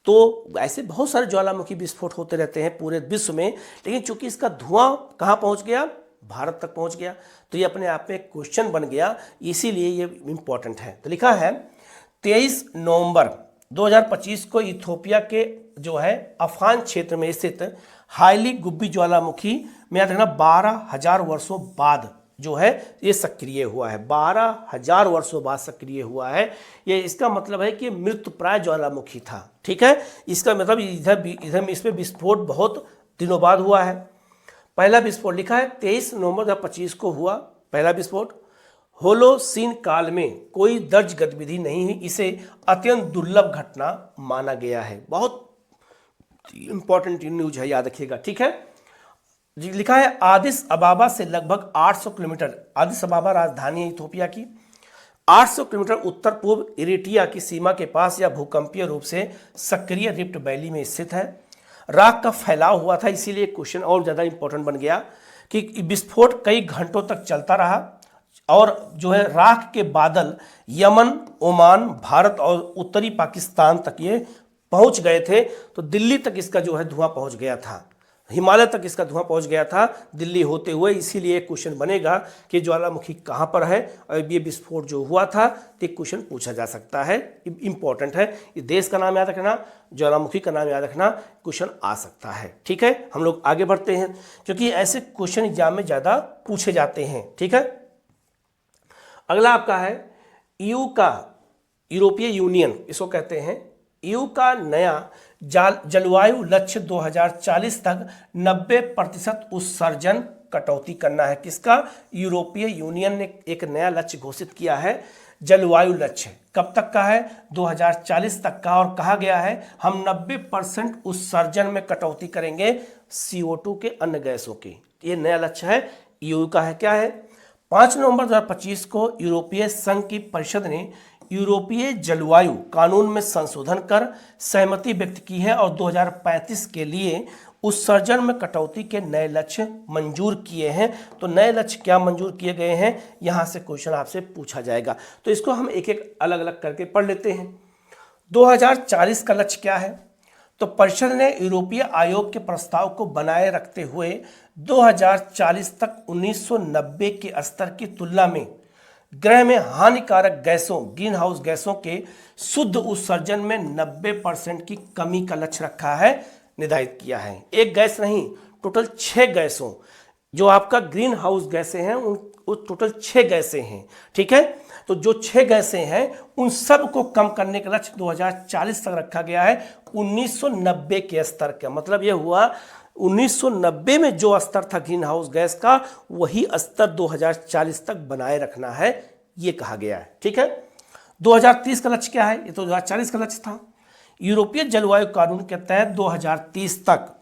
तो ऐसे बहुत सारे ज्वालामुखी विस्फोट होते रहते हैं पूरे विश्व में, लेकिन चूंकि इसका धुआं कहाँ पहुँच गया? भारत तक पहुंच गया। तो ये अपने आप में क्वेश्चन बन गया, इसीलिए ये इंपॉर्टेंट है। तो लिखा है 23 नवंबर 2025 को इथोपिया के जो है अफगान क्षेत्र में स्थित हाईली गुब्बी ज्वालामुखी में याद रखना 12,000 वर्षों बाद जो है ये सक्रिय हुआ है। 12,000 वर्षों बाद सक्रिय हुआ है। ये इसका मतलब है कि मृत्यु प्राय ज्वालामुखी था, ठीक है। इसका मतलब इधर इसमें विस्फोट बहुत दिनों बाद हुआ है। पहला विस्फोट लिखा है 23 नवंबर 2025 को हुआ पहला विस्फोट। होलोसीन काल में कोई दर्ज गतिविधि नहीं हुई, इसे अत्यंत दुर्लभ घटना माना गया है। बहुत इंपॉर्टेंट न्यूज है, याद रखिएगा, ठीक है। लिखा है आदिस अबाबा से लगभग 800 किलोमीटर, आदिस अबाबा राजधानी है इथोपिया की, 800 किलोमीटर उत्तर पूर्व इरिट्रिया की सीमा के पास यह भूकंपीय रूप से सक्रिय रिफ्ट वैली में स्थित है। राख का फैलाव हुआ था, इसीलिए क्वेश्चन और ज़्यादा इंपॉर्टेंट बन गया कि विस्फोट कई घंटों तक चलता रहा और जो है राख के बादल यमन, ओमान, भारत और उत्तरी पाकिस्तान तक ये पहुंच गए थे। तो दिल्ली तक इसका जो है धुआं पहुंच गया था। हिमालय तक इसका धुआं पहुंच गया था दिल्ली होते हुए। इसीलिए एक क्वेश्चन बनेगा कि ज्वालामुखी कहाँ पर है और ये विस्फोट जो हुआ था, तो एक क्वेश्चन पूछा जा सकता है, इंपॉर्टेंट है। ये देश का नाम याद रखना, ज्वालामुखी का नाम याद रखना, क्वेश्चन आ सकता है। ठीक है, हम लोग आगे बढ़ते हैं क्योंकि ऐसे क्वेश्चन एग्जाम में ज़्यादा पूछे जाते हैं। ठीक है, अगला आपका है ईयू का, यूरोपीय यूनियन इसको कहते हैं। ईयू का नया जलवायु लक्ष्य 2040 तक 90% उत्सर्जन कटौती करना है। किसका? यूरोपीय यूनियन ने एक नया लक्ष्य घोषित किया है। जलवायु लक्ष्य कब तक का है? 2040 तक का, और कहा गया है हम 90% उत्सर्जन में कटौती करेंगे CO2 के अन्य गैसों की। ये नया लक्ष्य है, ईयू का है। क्या है? 5 नवंबर 2025 को यूरोपीय संघ की परिषद ने यूरोपीय जलवायु कानून में संशोधन कर सहमति व्यक्त की है और 2035 के लिए उत्सर्जन में कटौती के नए लक्ष्य मंजूर किए हैं। तो नए लक्ष्य क्या मंजूर किए गए हैं, यहां से क्वेश्चन आपसे पूछा जाएगा। तो इसको हम एक एक अलग अलग करके पढ़ लेते हैं। 2040 का लक्ष्य क्या है? तो परिषद ने यूरोपीय आयोग के प्रस्ताव को बनाए रखते हुए 2040 तक 1990 के स्तर की तुलना में ग्रह में हानिकारक गैसों, ग्रीन हाउस गैसों के शुद्ध उत्सर्जन में 90% की कमी का लक्ष्य रखा है, निर्धारित किया है। एक गैस नहीं, टोटल 6 गैसों, जो आपका ग्रीन हाउस गैसें हैं उन टोटल 6 गैसें हैं। ठीक है, तो जो 6 गैसें हैं उन सब को कम करने का लक्ष्य 2040 तक रखा गया है 1990 के स्तर का। मतलब यह हुआ 1990 में जो स्तर था ग्रीन हाउस गैस का, वही स्तर 2040 तक बनाए रखना है, ये कहा गया है। ठीक है, 2030 का लक्ष्य क्या है? ये तो 2040 का लक्ष्य था। यूरोपीय जलवायु कानून के तहत 2030 तक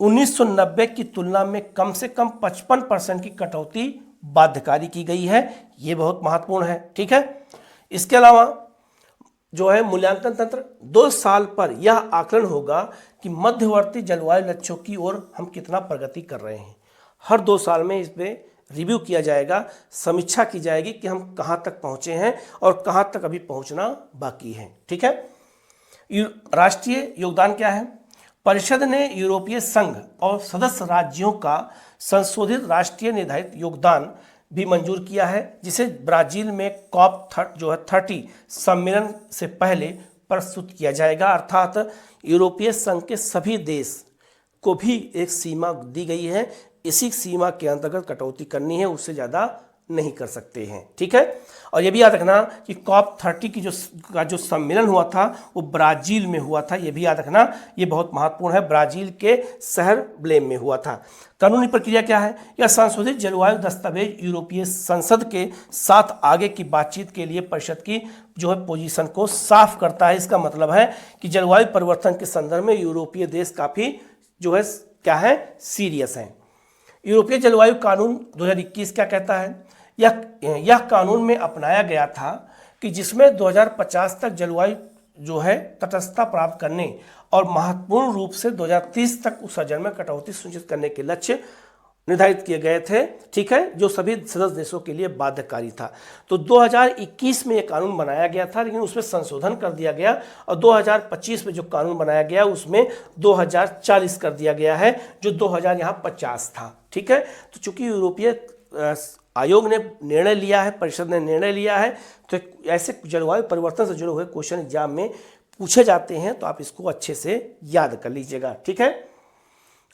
1990 की तुलना में कम से कम 55% की कटौती बाध्यकारी की गई है। ये बहुत महत्वपूर्ण है। ठीक है, इसके अलावा जो है मूल्यांकन तंत्र, 2 साल पर यह आकलन होगा कि मध्यवर्ती जलवायु लक्ष्यों की ओर हम कितना प्रगति कर रहे हैं। हर 2 साल में इस पे रिव्यू किया जाएगा, समीक्षा की जाएगी कि हम कहाँ तक पहुँचे हैं और कहाँ तक अभी पहुँचना बाकी है। ठीक है, राष्ट्रीय योगदान क्या है? परिषद ने यूरोपीय संघ और सदस्य राज्यों का संशोधित राष्ट्रीय निर्धारित योगदान भी मंजूर किया है, जिसे ब्राजील में COP30 सम्मेलन से पहले प्रस्तुत किया जाएगा। अर्थात यूरोपीय संघ के सभी देश को भी एक सीमा दी गई है, इसी सीमा के अंतर्गत कटौती करनी है, उससे ज़्यादा नहीं कर सकते हैं। ठीक है, और ये भी याद रखना कि COP30 की जो सम्मेलन हुआ था वो ब्राजील में हुआ था, ये भी याद रखना, ये बहुत महत्वपूर्ण है। ब्राजील के शहर ब्लेम में हुआ था। कानूनी प्रक्रिया क्या है? यह संशोधित जलवायु दस्तावेज यूरोपीय संसद के साथ आगे की बातचीत के लिए परिषद की जो है पोजीशन को साफ करता है। इसका मतलब है कि जलवायु परिवर्तन के संदर्भ में यूरोपीय देश काफ़ी जो है क्या है, सीरियस हैं। यूरोपीय जलवायु कानून 2021 क्या कहता है? यह कानून में अपनाया गया था कि जिसमें 2050 तक जलवायु जो है तटस्थता प्राप्त करने और महत्वपूर्ण रूप से 2030 तक उत्सर्जन में कटौती सुनिश्चित करने के लक्ष्य निर्धारित किए गए थे। ठीक है, जो सभी सदस्य देशों के लिए बाध्यकारी था। तो 2021 में ये कानून बनाया गया था, लेकिन उसमें संशोधन कर दिया गया और 2025 में जो कानून बनाया गया उसमें 2040 कर दिया गया है, जो 2050 था। ठीक है, तो चूंकि यूरोपीय आयोग ने निर्णय लिया है, परिषद ने निर्णय लिया है, तो ऐसे जलवायु परिवर्तन से जुड़े हुए क्वेश्चन एग्जाम में पूछे जाते हैं, तो आप इसको अच्छे से याद कर लीजिएगा। ठीक है,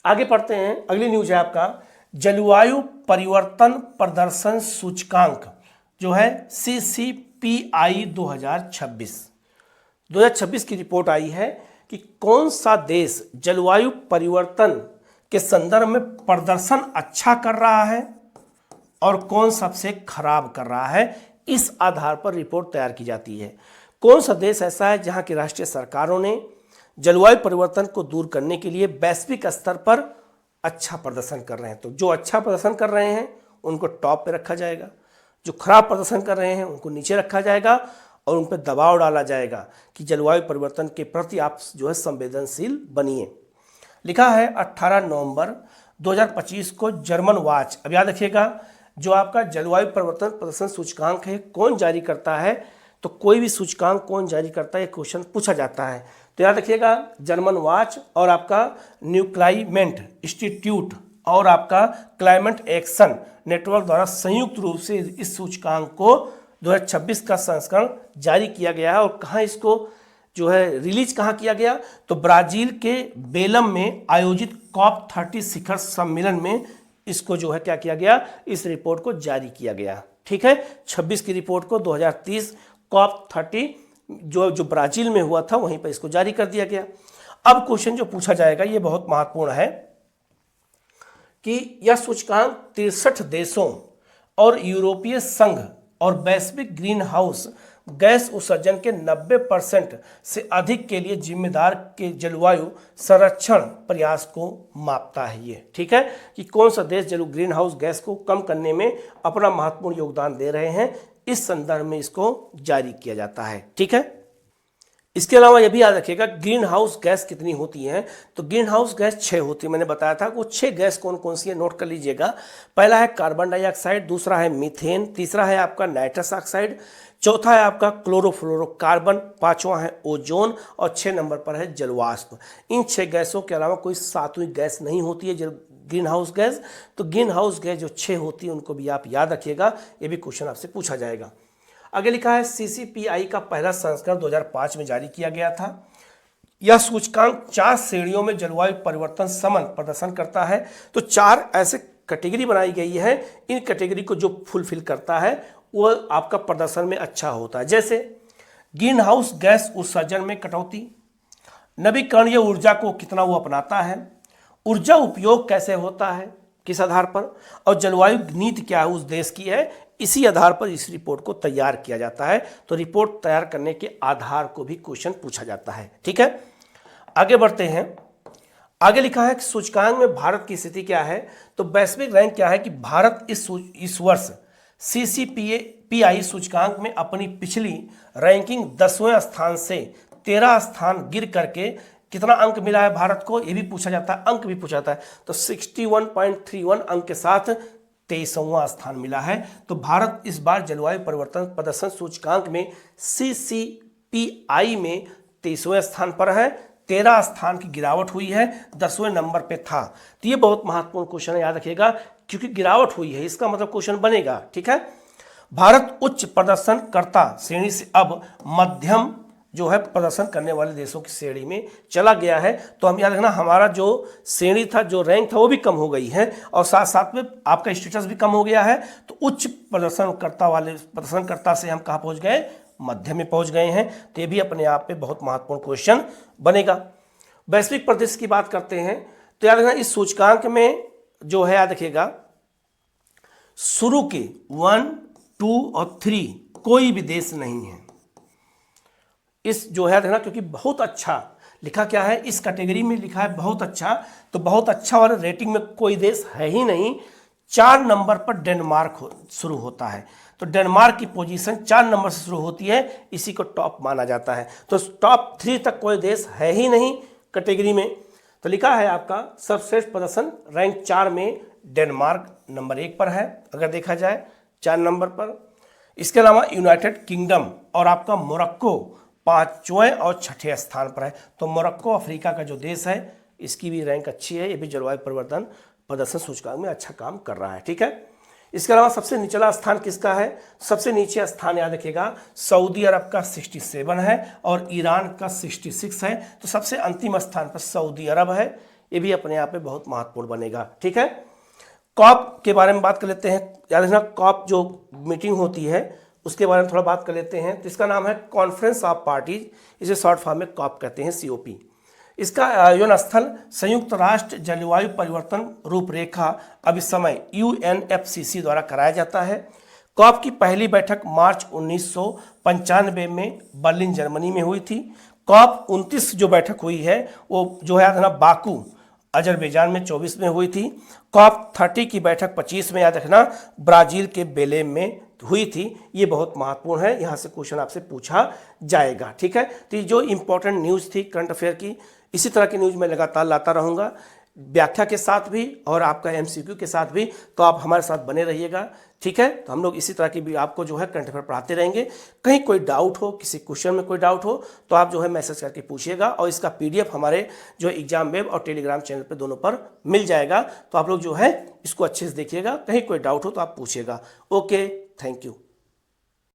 आगे पढ़ते हैं। अगली न्यूज है आपका जलवायु परिवर्तन प्रदर्शन सूचकांक, जो है CCPI 2026 की रिपोर्ट आई है कि कौन सा देश जलवायु परिवर्तन के संदर्भ में प्रदर्शन अच्छा कर रहा है और कौन सबसे खराब कर रहा है। इस आधार पर रिपोर्ट तैयार की जाती है। कौन सा देश ऐसा है जहां की राष्ट्रीय सरकारों ने जलवायु परिवर्तन को दूर करने के लिए वैश्विक स्तर पर अच्छा प्रदर्शन कर रहे हैं। तो जो अच्छा प्रदर्शन कर रहे हैं उनको टॉप पे रखा जाएगा, जो खराब प्रदर्शन कर रहे हैं उनको नीचे रखा जाएगा और उन पर दबाव डाला जाएगा कि जलवायु परिवर्तन के प्रति आप जो है संवेदनशील बनिए। लिखा है 18 नवंबर 2025 को जर्मन वॉच। अब याद रखिएगा, जो आपका जलवायु परिवर्तन प्रदर्शन सूचकांक है कौन जारी करता है, तो कोई भी सूचकांक कौन जारी करता है, क्वेश्चन पूछा जाता है। तो याद रखिएगा जर्मन वॉच और आपका न्यूक्लाइमेंट इंस्टीट्यूट और आपका क्लाइमेट एक्शन नेटवर्क द्वारा संयुक्त रूप से इस सूचकांक को 2026 का संस्करण जारी किया गया है। और कहाँ इसको जो है रिलीज कहाँ किया गया, तो ब्राजील के बेलम में आयोजित COP30 शिखर सम्मेलन में इसको जो है क्या किया गया, इस रिपोर्ट को जारी किया गया। ठीक है, 26 की रिपोर्ट को 2030 COP30 जो ब्राजील में हुआ था वहीं पर इसको जारी कर दिया गया। अब क्वेश्चन जो पूछा जाएगा ये बहुत महत्वपूर्ण है कि यह सूचकांक 63 देशों और यूरोपीय संघ और वैश्विक ग्रीन हाउस गैस उत्सर्जन के 90% से अधिक के लिए जिम्मेदार के जलवायु संरक्षण प्रयास को मापता है। ये ठीक है कि कौन सा देश ग्रीन हाउस गैस को कम करने में अपना महत्वपूर्ण योगदान दे रहे हैं, इस संदर्भ में इसको जारी किया जाता है। ठीक है, इसके अलावा यह भी याद रखिएगा ग्रीन हाउस गैस कितनी होती हैं, तो ग्रीन हाउस गैस 6 होती है। मैंने बताया था वो 6 गैस कौन कौन सी है, नोट कर लीजिएगा। पहला है कार्बन डाइऑक्साइड, दूसरा है मीथेन, तीसरा है आपका नाइट्रस ऑक्साइड, चौथा है आपका क्लोरोफ्लोरोकार्बन, पांचवा है ओजोन और 6 नंबर पर है जलवाष्प। इन 6 गैसों के अलावा कोई 7वीं गैस नहीं होती है ग्रीन हाउस गैस। तो ग्रीन हाउस गैस जो 6 होती है उनको भी आप याद रखिएगा, ये भी क्वेश्चन आपसे पूछा जाएगा। आगे लिखा है CCPI का पहला संस्करण 2005 में जारी किया गया था। यह सूचकांक 4 श्रेणियों में जलवायु परिवर्तन समन प्रदर्शन करता है। तो 4 ऐसे कैटेगरी बनाई गई है, इन कैटेगरी को जो फुलफिल करता है वो आपका प्रदर्शन में अच्छा होता है। जैसे ग्रीन हाउस गैस उत्सर्जन में कटौती, नवीकरणीय ऊर्जा को कितना वो अपनाता है, ऊर्जा उपयोग कैसे होता है किस आधार पर, और जलवायु नीति क्या है उस देश की है, इसी आधार पर इस रिपोर्ट को तैयार किया जाता है। तो रिपोर्ट तैयार करने के आधार को भी क्वेश्चन पूछा जाता है। ठीक है, आगे बढ़ते हैं। आगे लिखा है कि सूचकांक में भारत की स्थिति क्या है, तो वैश्विक रैंक क्या है कि भारत इस वर्ष CCPI सूचकांक में अपनी पिछली रैंकिंग 10वें स्थान से 13 स्थान गिर करके कितना अंक मिला है भारत को, ये भी पूछा जाता है, अंक भी पूछा जाता है। तो 61.31 अंक के साथ 23वां स्थान मिला है। तो भारत इस बार जलवायु परिवर्तन प्रदर्शन सूचकांक में CCPI में 23वें स्थान पर है। 13 स्थान की गिरावट हुई है, 10वें नंबर पे था। तो ये बहुत महत्वपूर्ण क्वेश्चन है, याद रखिएगा, क्योंकि गिरावट हुई है इसका मतलब क्वेश्चन बनेगा। ठीक है, भारत उच्च प्रदर्शनकर्ता श्रेणी से अब मध्यम जो है प्रदर्शन करने वाले देशों की श्रेणी में चला गया है। तो हम याद रखना हमारा जो श्रेणी था, जो रैंक था, वो भी कम हो गई है और साथ साथ में आपका स्टेटस भी कम हो गया है। तो उच्च प्रदर्शनकर्ता से हम कहाँ पहुँच गए, मध्य में पहुँच गए हैं। तो ये भी अपने आप में बहुत महत्वपूर्ण क्वेश्चन बनेगा। वैश्विक परिदृश्य की बात करते हैं तो याद रखना इस सूचकांक में जो है याद रखिएगा शुरू के 1, 2 और 3 कोई भी देश नहीं है इस जो है देखना, क्योंकि बहुत अच्छा लिखा क्या है इस कैटेगरी में लिखा है बहुत अच्छा। तो बहुत अच्छा वाले रेटिंग में कोई देश है ही नहीं। 4 नंबर पर डेनमार्क शुरू होता है। तो डेनमार्क की पोजीशन 4 नंबर से शुरू होती है, इसी को टॉप माना जाता है। तो टॉप 3 तक कोई देश है ही नहीं कैटेगरी में। तो लिखा है आपका सर्वश्रेष्ठ प्रदर्शन रैंक 4 में डेनमार्क नंबर 1 पर है, अगर देखा जाए 4 नंबर पर। इसके अलावा यूनाइटेड किंगडम और आपका मोरक्को 5वें और 6ठे स्थान पर है। तो मोरक्को अफ्रीका का जो देश है इसकी भी रैंक अच्छी है, ये भी जलवायु परिवर्तन प्रदर्शन सूचकांक में अच्छा काम कर रहा है। ठीक है, इसके अलावा सबसे निचला स्थान किसका है, सबसे नीचे स्थान याद रखिएगा सऊदी अरब का 67 है और ईरान का 66 है। तो सबसे अंतिम स्थान पर सऊदी अरब है, ये भी अपने आप में बहुत महत्वपूर्ण बनेगा। ठीक है, कॉप के बारे में बात कर लेते हैं। याद रखना कॉप जो मीटिंग होती है उसके बारे में थोड़ा बात कर लेते हैं। तो इसका नाम है कॉन्फ्रेंस ऑफ पार्टीज, इसे शॉर्ट फॉर्म में कॉप कहते हैं, COP। इसका आयोजन स्थल संयुक्त राष्ट्र जलवायु परिवर्तन रूपरेखा अभिसमय UNFCCC द्वारा कराया जाता है। कॉप की पहली बैठक मार्च 1995 में बर्लिन जर्मनी में हुई थी। कॉप 29 जो बैठक हुई है वो जो है ना बाकू अजरबैजान में 24 में हुई थी। कॉप 30 की बैठक 25 में याद रखना ब्राजील के बेलेम में हुई थी। ये बहुत महत्वपूर्ण है, यहाँ से क्वेश्चन आपसे पूछा जाएगा। ठीक है, तो जो इंपॉर्टेंट न्यूज़ थी करंट अफेयर की, इसी तरह की न्यूज़ मैं लगातार लाता रहूँगा। व्याख्या के साथ भी और आपका एमसीक्यू के साथ भी। तो आप हमारे साथ बने रहिएगा, ठीक है। तो हम लोग इसी तरह की भी आपको जो है करंट अफेयर पढ़ाते रहेंगे। कहीं कोई डाउट हो, किसी क्वेश्चन में कोई डाउट हो तो आप जो है मैसेज करके पूछिएगा, और इसका पीडीएफ हमारे जो एग्जाम वेब और टेलीग्राम चैनल पे दोनों पर मिल जाएगा। तो आप लोग जो है इसको अच्छे से देखिएगा, कहीं कोई डाउट हो तो आप पूछिएगा। Okay, thank you.